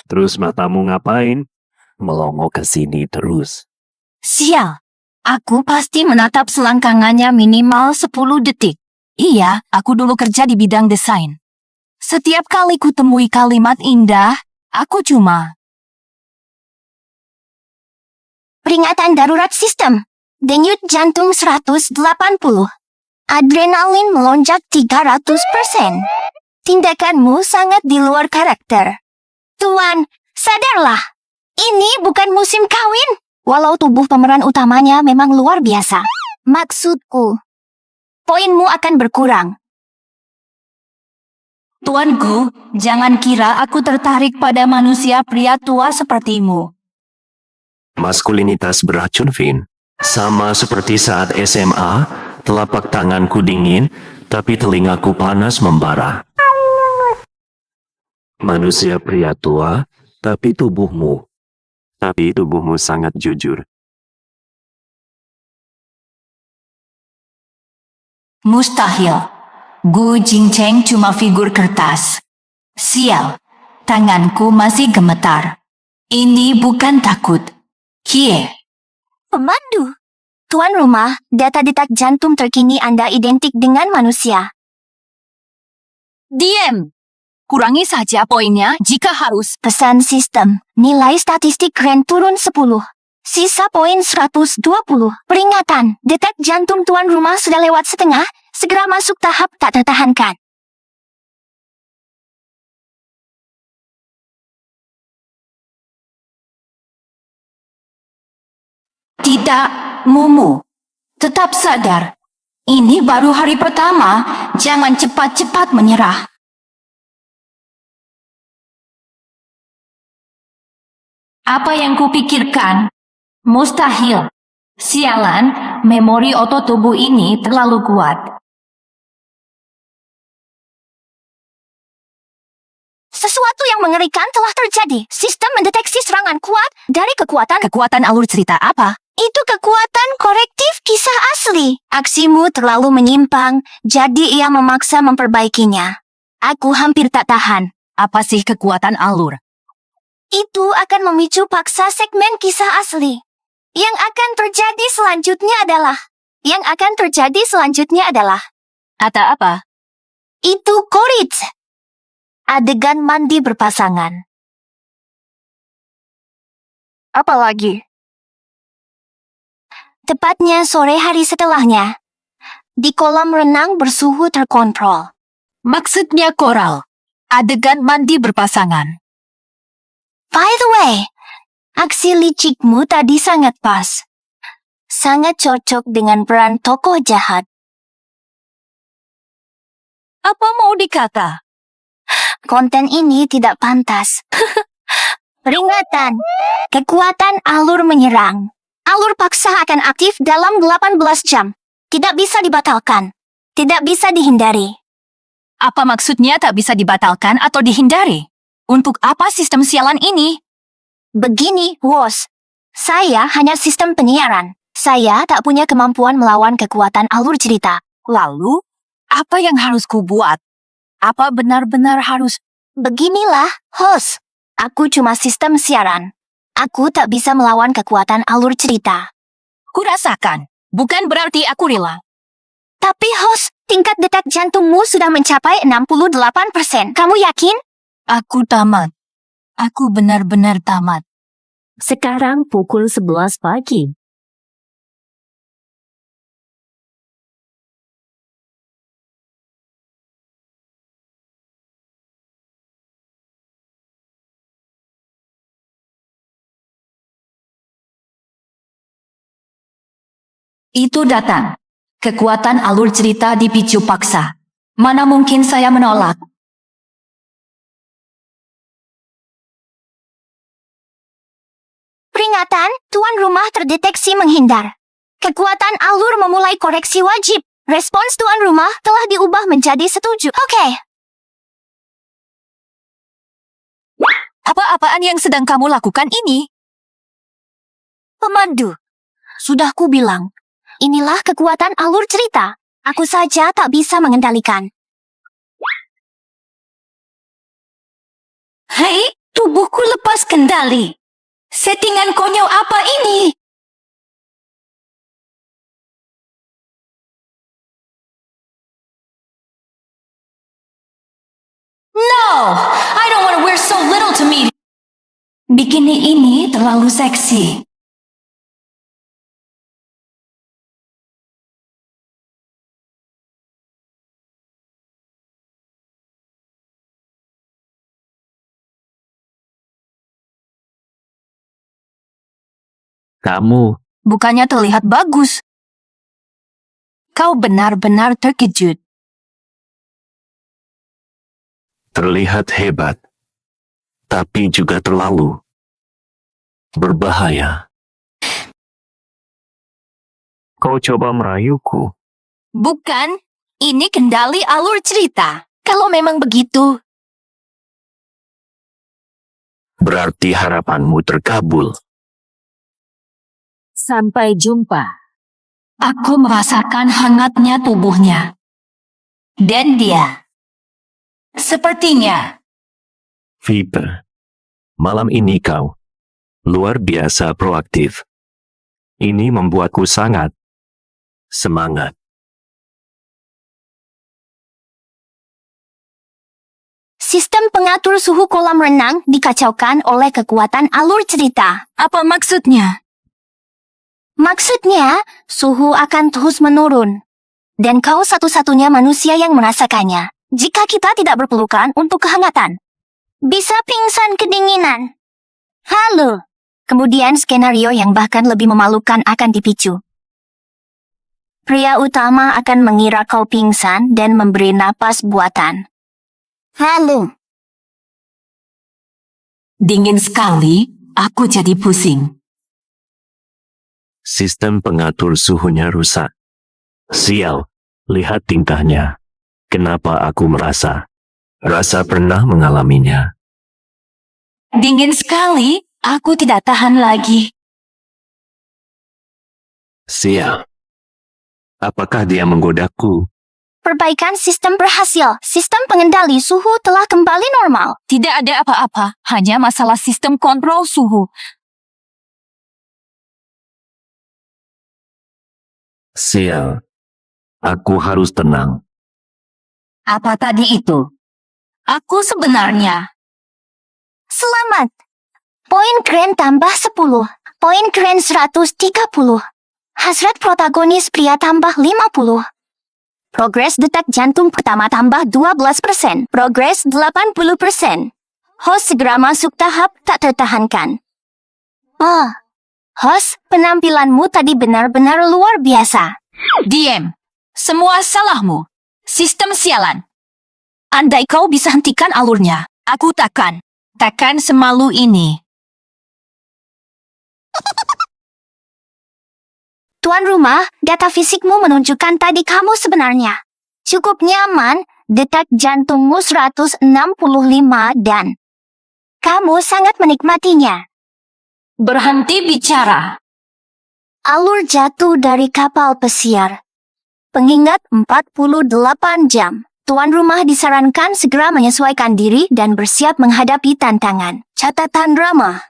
Terus matamu ngapain? Melongo ke sini terus. Sial, aku pasti menatap selangkangannya minimal 10 detik. Iya, aku dulu kerja di bidang desain. Setiap kali kutemui kalimat indah, aku cuma... Peringatan darurat sistem. Denyut jantung 180. Adrenalin melonjak 300%. Tindakanmu sangat di luar karakter. Tuan, sadarlah. Ini bukan musim kawin. Walau tubuh pemeran utamanya memang luar biasa. Maksudku, poinmu akan berkurang. Tuanku, jangan kira aku tertarik pada manusia pria tua sepertimu. Maskulinitas beracun, Vin. Sama seperti saat SMA, telapak tanganku dingin, tapi telingaku panas membara. Manusia pria tua, tapi tubuhmu sangat jujur. Mustahil. Gu Jingcheng cuma figur kertas. Sial, tanganku masih gemetar. Ini bukan takut. Kie. Pemandu. Tuan rumah, data detak jantung terkini Anda identik dengan manusia. Diam. Kurangi saja poinnya jika harus. Pesan sistem, nilai statistik keren turun 10. Sisa poin 120. Peringatan, detak jantung tuan rumah sudah lewat setengah, segera masuk tahap tak tertahankan. Tidak, Mumu. Tetap sadar. Ini baru hari pertama, jangan cepat-cepat menyerah. Apa yang kupikirkan? Mustahil. Sialan, memori otot tubuh ini terlalu kuat. Sesuatu yang mengerikan telah terjadi. Sistem mendeteksi serangan kuat dari kekuatan. Kekuatan alur cerita apa? Itu kekuatan korektif kisah asli. Aksimu terlalu menyimpang, jadi ia memaksa memperbaikinya. Aku hampir tak tahan. Apa sih kekuatan alur? Itu akan memicu paksa segmen kisah asli. Yang akan terjadi selanjutnya adalah Atau apa? itu korit. Adegan mandi berpasangan. Apa lagi? Tepatnya sore hari setelahnya. Di kolam renang bersuhu terkontrol. Maksudnya koral. Adegan mandi berpasangan. By the way, aksi licikmu tadi sangat pas. Sangat cocok dengan peran tokoh jahat. Apa mau dikata? Konten ini tidak pantas. Peringatan, kekuatan alur menyerang. Alur paksa akan aktif dalam 18 jam. Tidak bisa dibatalkan. Tidak bisa dihindari. Apa maksudnya tak bisa dibatalkan atau dihindari? Untuk apa sistem sialan ini? Begini, Wos. Saya hanya sistem penyiaran. Saya tak punya kemampuan melawan kekuatan alur cerita. Lalu, apa yang harus kubuat? Apa benar-benar harus? Beginilah, host. Aku cuma sistem siaran. Aku tak bisa melawan kekuatan alur cerita. Kurasakan. Bukan berarti aku rela. Tapi host, tingkat detak jantungmu sudah mencapai 68%. Kamu yakin? Aku tamat. Aku benar-benar tamat. Sekarang pukul 11 pagi. Itu datang. Kekuatan alur cerita dipicu paksa. Mana mungkin saya menolak? Peringatan, tuan rumah terdeteksi menghindar. Kekuatan alur memulai koreksi wajib. Respons tuan rumah telah diubah menjadi setuju. Oke. Apa-apaan yang sedang kamu lakukan ini? Pemandu. Sudah ku bilang. Inilah kekuatan alur cerita. Aku saja tak bisa mengendalikan. Hei, tubuhku lepas kendali. Settingan konyol apa ini? No! I don't want to wear so little to meet. Bikini ini terlalu seksi. Kamu, Bukannya terlihat bagus. Kau benar-benar terkejut. Terlihat hebat, tapi juga terlalu berbahaya. Kau coba merayuku. Bukan, ini kendali alur cerita. Kalau memang begitu, Berarti harapanmu terkabul. Sampai jumpa. Aku merasakan hangatnya tubuhnya. Dan dia. Sepertinya. Viper, malam ini kau luar biasa proaktif. Ini membuatku sangat semangat. Sistem pengatur suhu kolam renang dikacaukan oleh kekuatan alur cerita. Apa maksudnya? Maksudnya, suhu akan terus menurun. Dan kau satu-satunya manusia yang merasakannya. Jika kita tidak berpelukan untuk kehangatan, bisa pingsan kedinginan. Halo. Kemudian skenario yang bahkan lebih memalukan akan dipicu. Pria utama akan mengira kau pingsan dan memberi napas buatan. Halo. Dingin sekali, aku jadi pusing. Sistem pengatur suhunya rusak. Sial, lihat tingkahnya. Kenapa aku merasa pernah mengalaminya. Dingin sekali, aku tidak tahan lagi. Sial. Apakah dia menggodaku? Perbaikan sistem berhasil. Sistem pengendali suhu telah kembali normal. Tidak ada apa-apa, hanya masalah sistem kontrol suhu. Sial. Aku harus tenang. Apa tadi itu? Aku sebenarnya. Selamat. Poin keren tambah 10. Poin keren 130. Hasrat protagonis pria tambah 50. Progres detak jantung pertama tambah 12%. Progres 80%. Host segera masuk tahap tak tertahankan. Host, penampilanmu tadi benar-benar luar biasa. Diem. Semua salahmu. Sistem sialan. Andai kau bisa hentikan alurnya, aku takkan semalu ini. Tuan rumah, data fisikmu menunjukkan tadi kamu sebenarnya cukup nyaman, detak jantungmu 165 dan kamu sangat menikmatinya. Berhenti bicara. Alur jatuh dari kapal pesiar. Pengingat 48 jam. Tuan rumah disarankan segera menyesuaikan diri dan bersiap menghadapi tantangan. Catatan drama.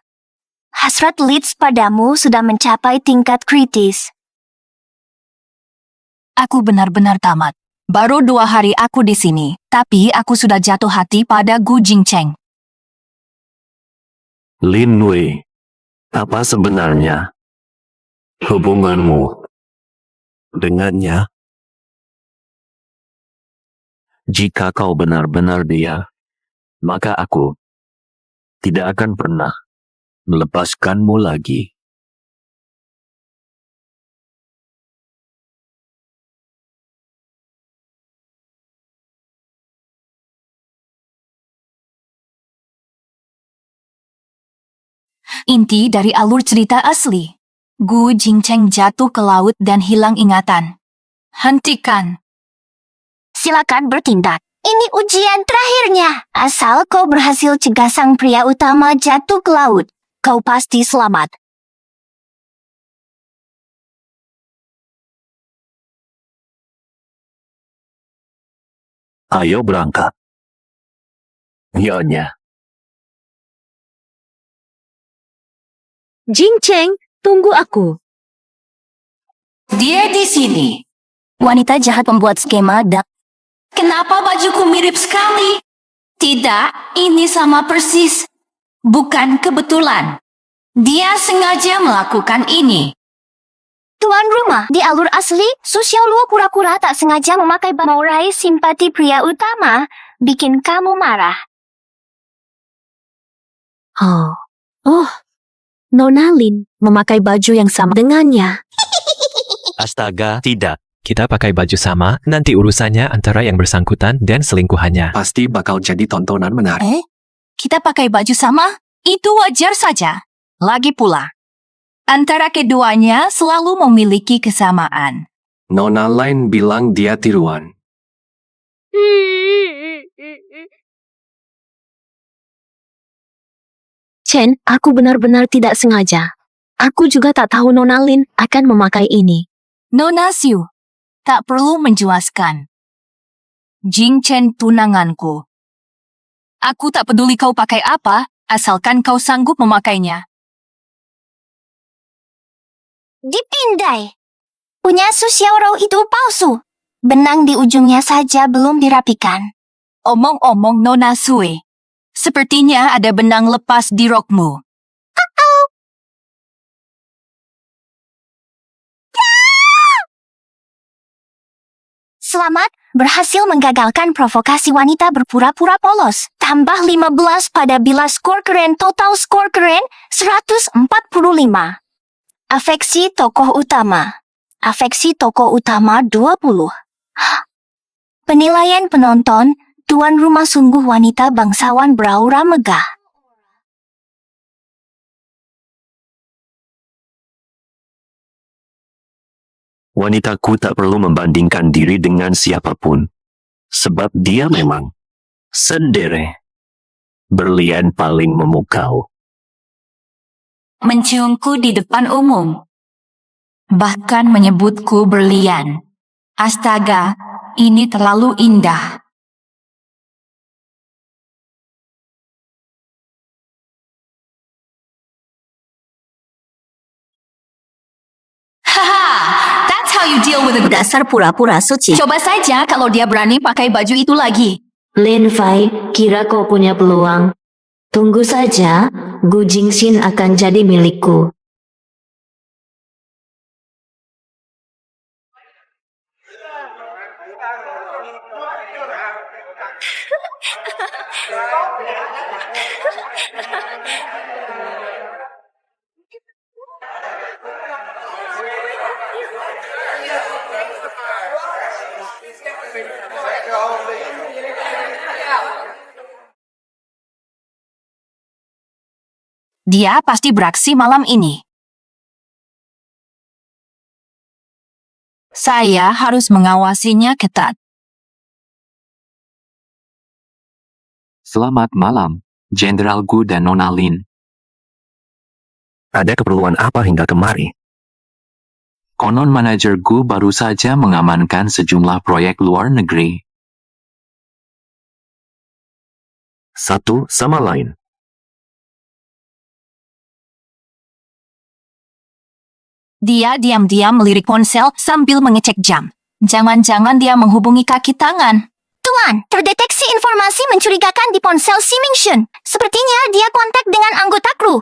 Hasrat Leeds padamu sudah mencapai tingkat kritis. Aku benar-benar tamat. Baru 2 hari aku di sini, tapi aku sudah jatuh hati pada Gu Jingcheng. Lin Wei, apa sebenarnya hubunganmu dengannya? Jika kau benar-benar dia, maka aku tidak akan pernah melepaskanmu lagi. Inti dari alur cerita asli. Gu Jingcheng jatuh ke laut dan hilang ingatan. Hentikan. Silakan bertindak. Ini ujian terakhirnya. Asal kau berhasil cegah sang pria utama jatuh ke laut, kau pasti selamat. Ayo berangkat. Nyonya. Jingcheng, tunggu aku. Dia di sini. Wanita jahat membuat skema dan Kenapa bajuku mirip sekali? Tidak, ini sama persis. Bukan kebetulan. Dia sengaja melakukan ini. tuan rumah, di alur asli, Su Xiaoluo pura-pura tak sengaja memakai baju meraih simpati pria utama, bikin kamu marah. Nona Lin memakai baju yang sama dengannya. Astaga, tidak. Kita pakai baju sama, nanti urusannya antara yang bersangkutan dan selingkuhannya. Pasti bakal jadi tontonan menarik. Kita pakai baju sama? Itu wajar saja. Lagi pula, antara keduanya selalu memiliki kesamaan. Nona lain bilang dia tiruan. Chen, aku benar-benar tidak sengaja. Aku juga tak tahu Nona Lin akan memakai ini. Nona Siu, tak perlu menjelaskan. Jing Chen tunanganku. Aku tak peduli kau pakai apa, asalkan kau sanggup memakainya. Dipindai. Punya Su Xiaorou itu palsu. Benang di ujungnya saja belum dirapikan. Omong-omong Nona Sue, sepertinya ada benang lepas di rokmu. Selamat, berhasil menggagalkan provokasi wanita berpura-pura polos. Tambah 15 pada bila skor keren total skor keren 145. Afeksi tokoh utama. Afeksi tokoh utama 20. Penilaian penonton, tuan rumah sungguh wanita bangsawan beraura megah. Wanitaku tak perlu membandingkan diri dengan siapapun. Sebab dia memang sendiri berlian paling memukau. Menciumku di depan umum. Bahkan menyebutku berlian. Astaga, ini terlalu indah. Haha, that's how you deal with a Dasar pura-pura suci. Coba saja kalau dia berani pakai baju itu lagi. Lin Fai, kira kau punya peluang? Tunggu saja, Gu Jingxin akan jadi milikku. Dia pasti beraksi malam ini. Saya harus mengawasinya ketat. Selamat malam, Jenderal Gu dan Nona Lin. Ada keperluan apa hingga kemari? Konon manajer Gu baru saja mengamankan sejumlah proyek luar negeri. Satu sama lain. Dia diam-diam melirik ponsel sambil mengecek jam. Jangan-jangan dia menghubungi kaki tangan. Tuan, terdeteksi informasi mencurigakan di ponsel Si Mingshun. Sepertinya dia kontak dengan anggota kru.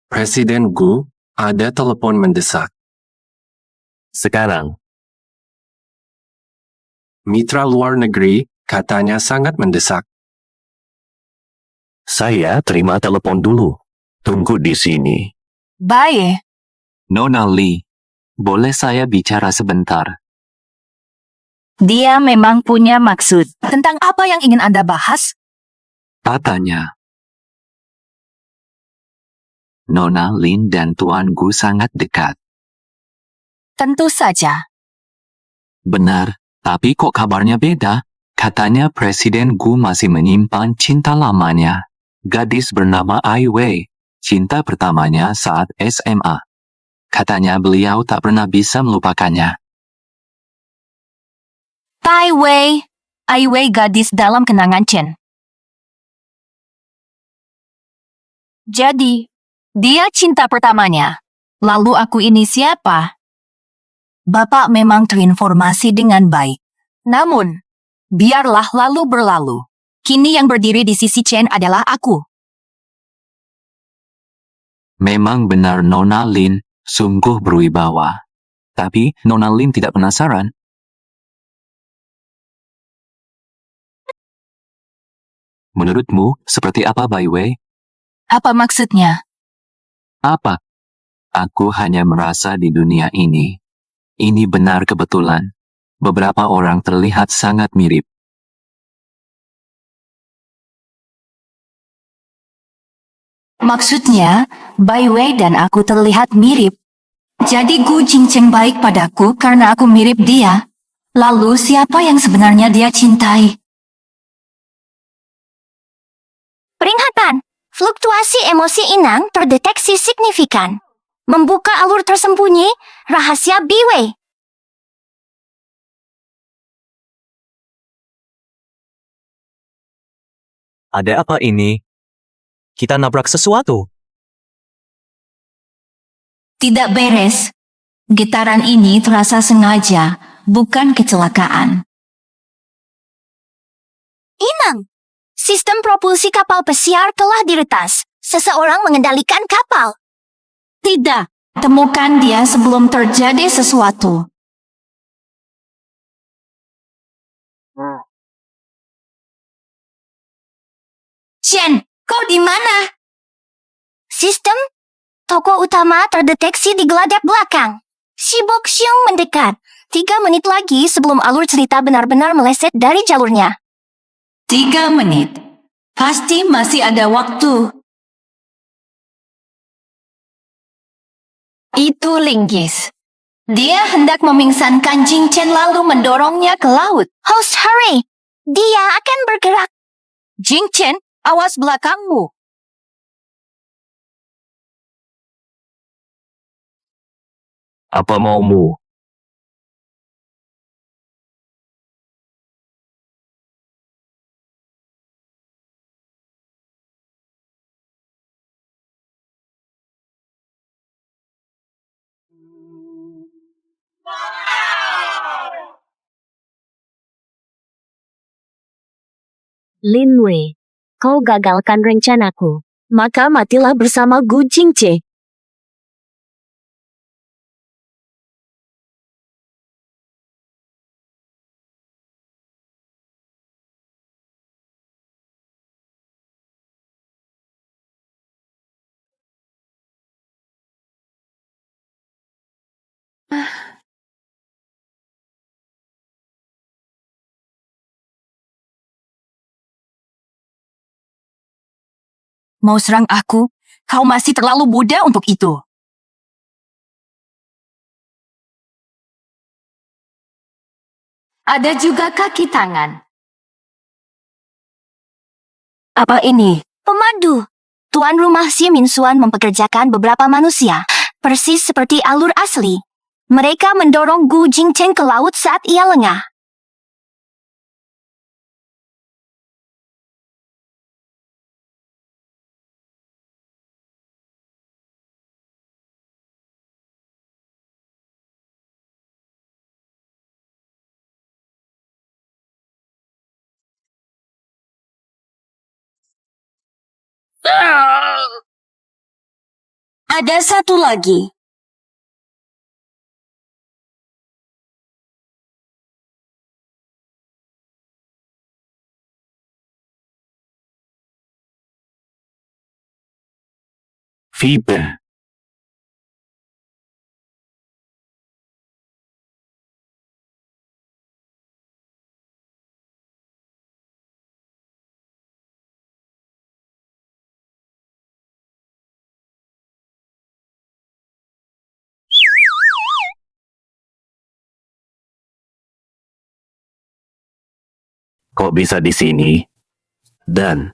Presiden Gu, ada telepon mendesak. Sekarang, Mitra luar negeri, katanya sangat mendesak. saya terima telepon dulu. Tunggu di sini. Baik. Nona Li, boleh saya bicara sebentar? Dia memang punya maksud. Tentang apa yang ingin Anda bahas? Katanya, Nona Lin dan Tuan Gu sangat dekat. Tentu saja. Benar, tapi kok kabarnya beda? Katanya Presiden Gu masih menyimpan cinta lamanya. Gadis bernama Ai Wei, cinta pertamanya saat SMA. Katanya beliau tak pernah bisa melupakannya. Ai Wei gadis dalam kenangan Chen. Jadi, dia cinta pertamanya. Lalu aku ini siapa? Bapak memang terinformasi dengan baik. Namun, biarlah lalu berlalu. Kini yang berdiri di sisi Chen adalah aku. Memang benar Nona Lin, sungguh berwibawa. Tapi Nona Lin tidak penasaran. Menurutmu, seperti apa Bai Wei? Apa maksudnya? Apa? Aku hanya merasa di dunia ini. Ini benar kebetulan. Beberapa orang terlihat sangat mirip. Maksudnya, Bai Wei dan aku terlihat mirip. Jadi Gu Jingcheng baik padaku karena aku mirip dia. Lalu siapa yang sebenarnya dia cintai? Fluktuasi emosi Inang terdeteksi signifikan. Membuka alur tersembunyi, rahasia Biwei. Ada apa ini? Kita nabrak sesuatu. Tidak beres. Getaran ini terasa sengaja, bukan kecelakaan. Inang, sistem propulsi kapal pesiar telah diretas. Seseorang mengendalikan kapal. Tidak, temukan dia sebelum terjadi sesuatu. Chen, kau di mana? Sistem toko utama terdeteksi di geladak belakang. Shibok Xiong mendekat. 3 menit lagi sebelum alur cerita benar-benar meleset dari jalurnya. 3 menit. Pasti masih ada waktu. Itu linggis. Dia hendak memingsankan Jing Chen lalu mendorongnya ke laut. Host, hurry! Dia akan bergerak. Jing Chen, awas belakangmu. Apa maumu? Lin Wei, kau gagalkan rencanaku. Maka matilah bersama Gu Jingce. Mau serang aku? Kau masih terlalu muda untuk itu. Ada juga kaki tangan. Apa ini? Pemadu. Tuan rumah Si Minsuan mempekerjakan beberapa manusia, persis seperti alur asli. Mereka mendorong Gu Jingchen ke laut saat ia lengah. Ada satu lagi. Fiber. Kok bisa di sini? Dan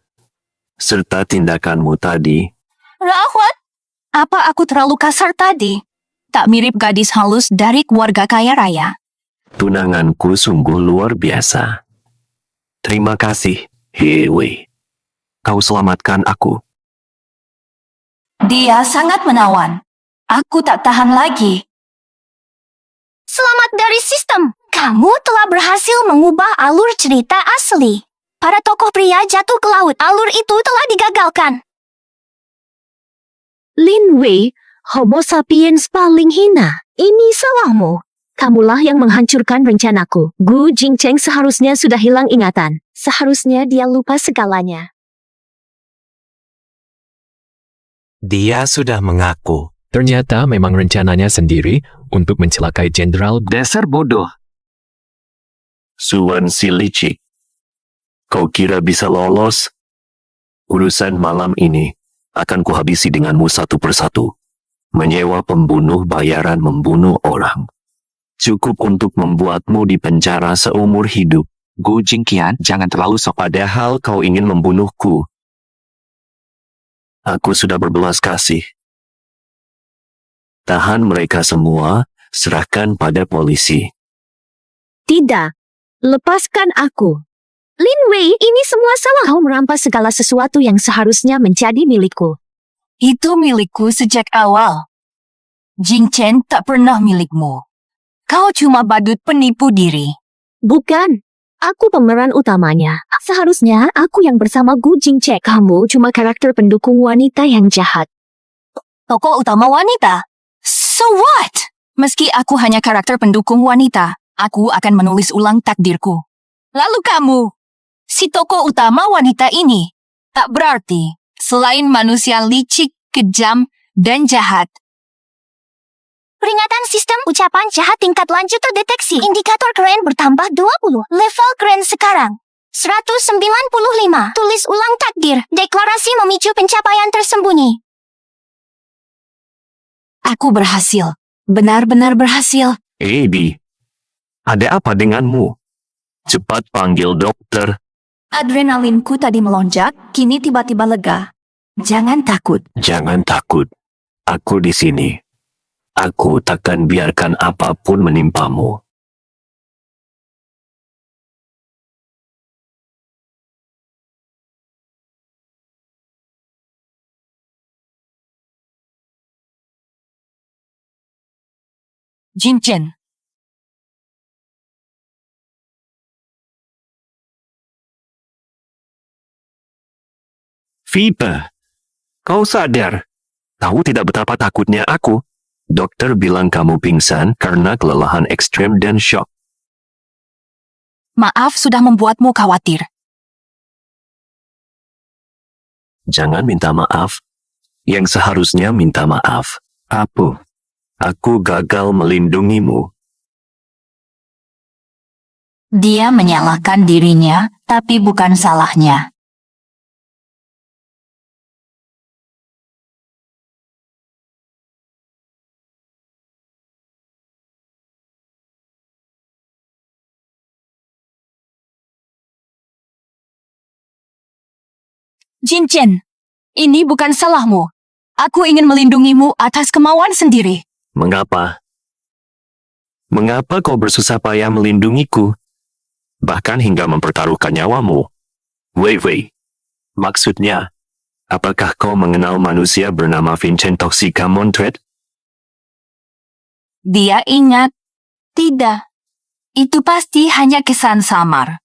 serta tindakanmu tadi, Rawat, apa aku terlalu kasar tadi? Tak mirip gadis halus dari keluarga kaya raya. tunanganku sungguh luar biasa. Terima kasih, Wei. Kau selamatkan aku. Dia sangat menawan. Aku tak tahan lagi. Selamat dari sistem. Kamu telah berhasil mengubah alur cerita asli. Para tokoh pria jatuh ke laut. Alur itu telah digagalkan. Lin Wei, Homo sapiens paling hina. Ini salahmu. Kamulah yang menghancurkan rencanaku. Gu Jingcheng seharusnya sudah hilang ingatan. Seharusnya dia lupa segalanya. Dia sudah mengaku. Ternyata memang rencananya sendiri untuk mencelakai Jenderal. Dasar bodoh. Suan si licik. Kau kira bisa lolos? Urusan malam ini akan kuhabisi denganmu satu persatu. Menyewa pembunuh bayaran membunuh orang. Cukup untuk membuatmu di penjara seumur hidup. Gu Jingqian, jangan terlalu sok. Padahal kau ingin membunuhku. Aku sudah berbelas kasih. Tahan mereka semua, serahkan pada polisi. Tidak. Lepaskan aku. Lin Wei, ini semua salah. Kau merampas segala sesuatu yang seharusnya menjadi milikku. Itu milikku sejak awal. Jing Chen tak pernah milikmu. Kau cuma badut penipu diri. Bukan. Aku pemeran utamanya. Seharusnya aku yang bersama Gu Jingcheng. Kamu cuma karakter pendukung wanita yang jahat. Tokoh utama wanita? So what? Meski aku hanya karakter pendukung wanita, aku akan menulis ulang takdirku. Lalu kamu, si tokoh utama wanita ini, tak berarti selain manusia licik, kejam, dan jahat. Peringatan sistem ucapan jahat tingkat lanjut terdeteksi. Indikator keren bertambah 20. Level keren sekarang 195. Tulis ulang takdir. Deklarasi memicu pencapaian tersembunyi. Aku berhasil. Benar-benar berhasil. Bi, ada apa denganmu? Cepat panggil dokter. Adrenalinku tadi melonjak, kini tiba-tiba lega. Jangan takut. Jangan takut. Aku di sini. Aku takkan biarkan apapun menimpamu. Jing Chen. Viper, kau sadar? Tahu tidak betapa takutnya aku? Dokter bilang kamu pingsan karena kelelahan ekstrem dan shock. Maaf sudah membuatmu khawatir. Jangan minta maaf. Yang seharusnya minta maaf. Aku gagal melindungimu. Dia menyalahkan dirinya, tapi bukan salahnya. Jin Chen, ini bukan salahmu. Aku ingin melindungimu atas kemauan sendiri. Mengapa? Mengapa kau bersusah payah melindungiku? Bahkan hingga mempertaruhkan nyawamu. Wei, maksudnya, apakah kau mengenal manusia bernama Vincent Toxica Montret? Dia ingat. Tidak. Itu pasti hanya kesan samar.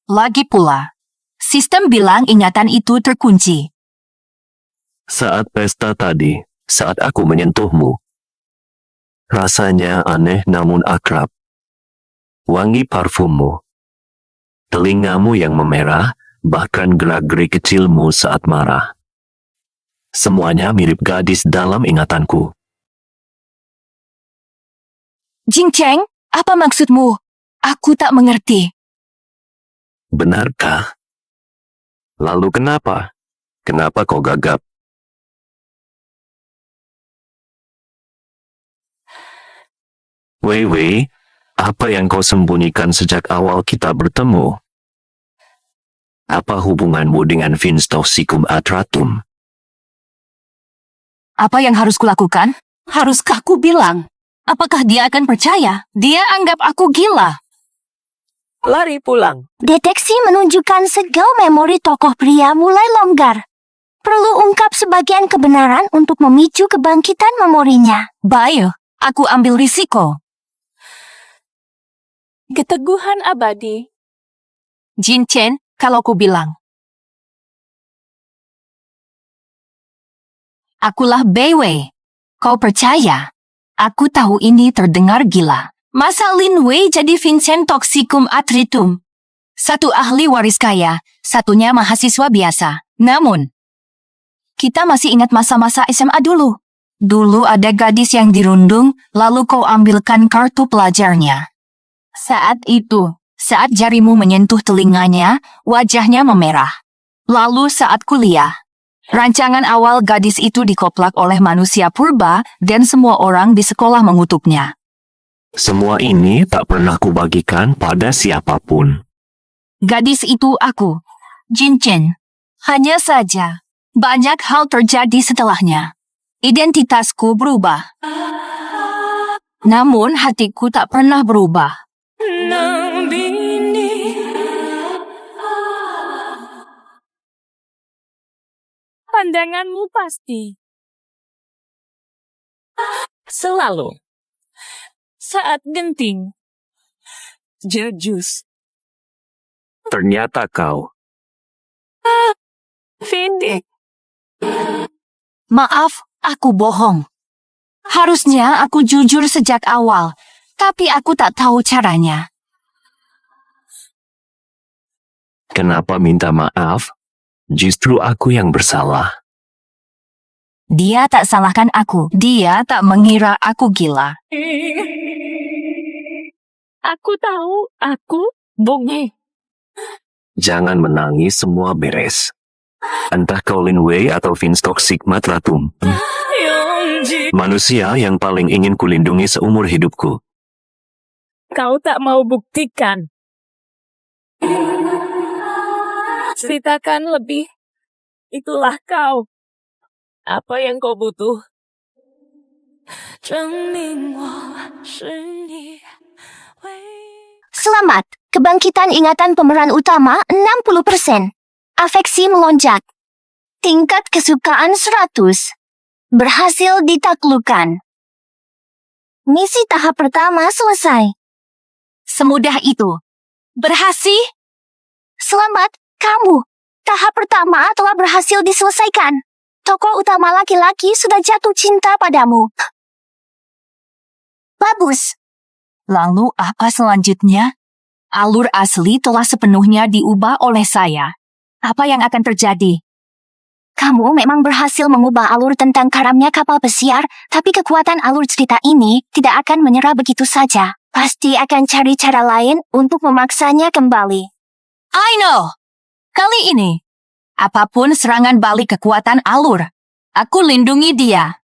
Lagi pula, sistem bilang ingatan itu terkunci. Saat pesta tadi, saat aku menyentuhmu, rasanya aneh namun akrab. Wangi parfummu, telingamu yang memerah, bahkan gerak-gerik kecilmu saat marah. Semuanya mirip gadis dalam ingatanku. Jing Cheng, apa maksudmu? Aku tak mengerti. Benarkah? Lalu kenapa? Kenapa kau gagap? Wei, apa yang kau sembunyikan sejak awal kita bertemu? Apa hubunganmu dengan Vince Toxicum Atratum? Apa yang harus kulakukan? Haruskah ku bilang? Apakah dia akan percaya? Dia anggap aku gila. Lari pulang. Deteksi menunjukkan segel memori tokoh pria mulai longgar. Perlu ungkap sebagian kebenaran untuk memicu kebangkitan memorinya. Baik, aku ambil risiko. Keteguhan abadi. Jin Chen, kalau ku bilang. Akulah Bei Wei. Kau percaya? Aku tahu ini terdengar gila. Masa Lin Wei jadi Vincent Toxicum Atritum? Satu ahli waris kaya, satunya mahasiswa biasa. Namun, kita masih ingat masa-masa SMA dulu. Dulu ada gadis yang dirundung, lalu kau ambilkan kartu pelajarnya. Saat itu, saat jarimu menyentuh telinganya, wajahnya memerah. Lalu saat kuliah, rancangan awal gadis itu dikoplak oleh manusia purba dan semua orang di sekolah mengutuknya. Semua ini tak pernah kubagikan pada siapapun. Gadis itu aku, Jin Chen. Hanya saja, Banyak hal terjadi setelahnya. Identitasku berubah. Namun hatiku tak pernah berubah. Pandanganmu pasti. Selalu. Saat genting. Jejus. Ternyata kau. Vindi. Maaf, aku bohong. Harusnya aku jujur sejak awal, tapi aku tak tahu caranya. Kenapa minta maaf? Justru aku yang bersalah. Dia tak salahkan aku. Dia tak mengira aku gila. Aku tahu, aku bohong. Jangan menangis, semua beres. Entah kau Lin Wei atau Finstock Sigma Tratum. Manusia yang paling ingin kulindungi seumur hidupku. Kau tak mau buktikan. Ceritakan lebih. Itulah kau. Apa yang kau butuh? Selamat, kebangkitan ingatan pemeran utama 60%. Afeksi melonjak. Tingkat kesukaan 100. Berhasil ditaklukkan. Misi tahap pertama selesai. Semudah itu. Berhasil? Selamat, kamu. Tahap pertama telah berhasil diselesaikan. Tokoh utama laki-laki sudah jatuh cinta padamu. Bagus. Lalu apa selanjutnya? Alur asli telah sepenuhnya diubah oleh saya. Apa yang akan terjadi? Kamu memang berhasil mengubah alur tentang karamnya kapal pesiar, tapi kekuatan alur cerita ini tidak akan menyerah begitu saja. Pasti akan cari cara lain untuk memaksanya kembali. I know. Kali ini, apapun serangan balik kekuatan alur, aku lindungi dia.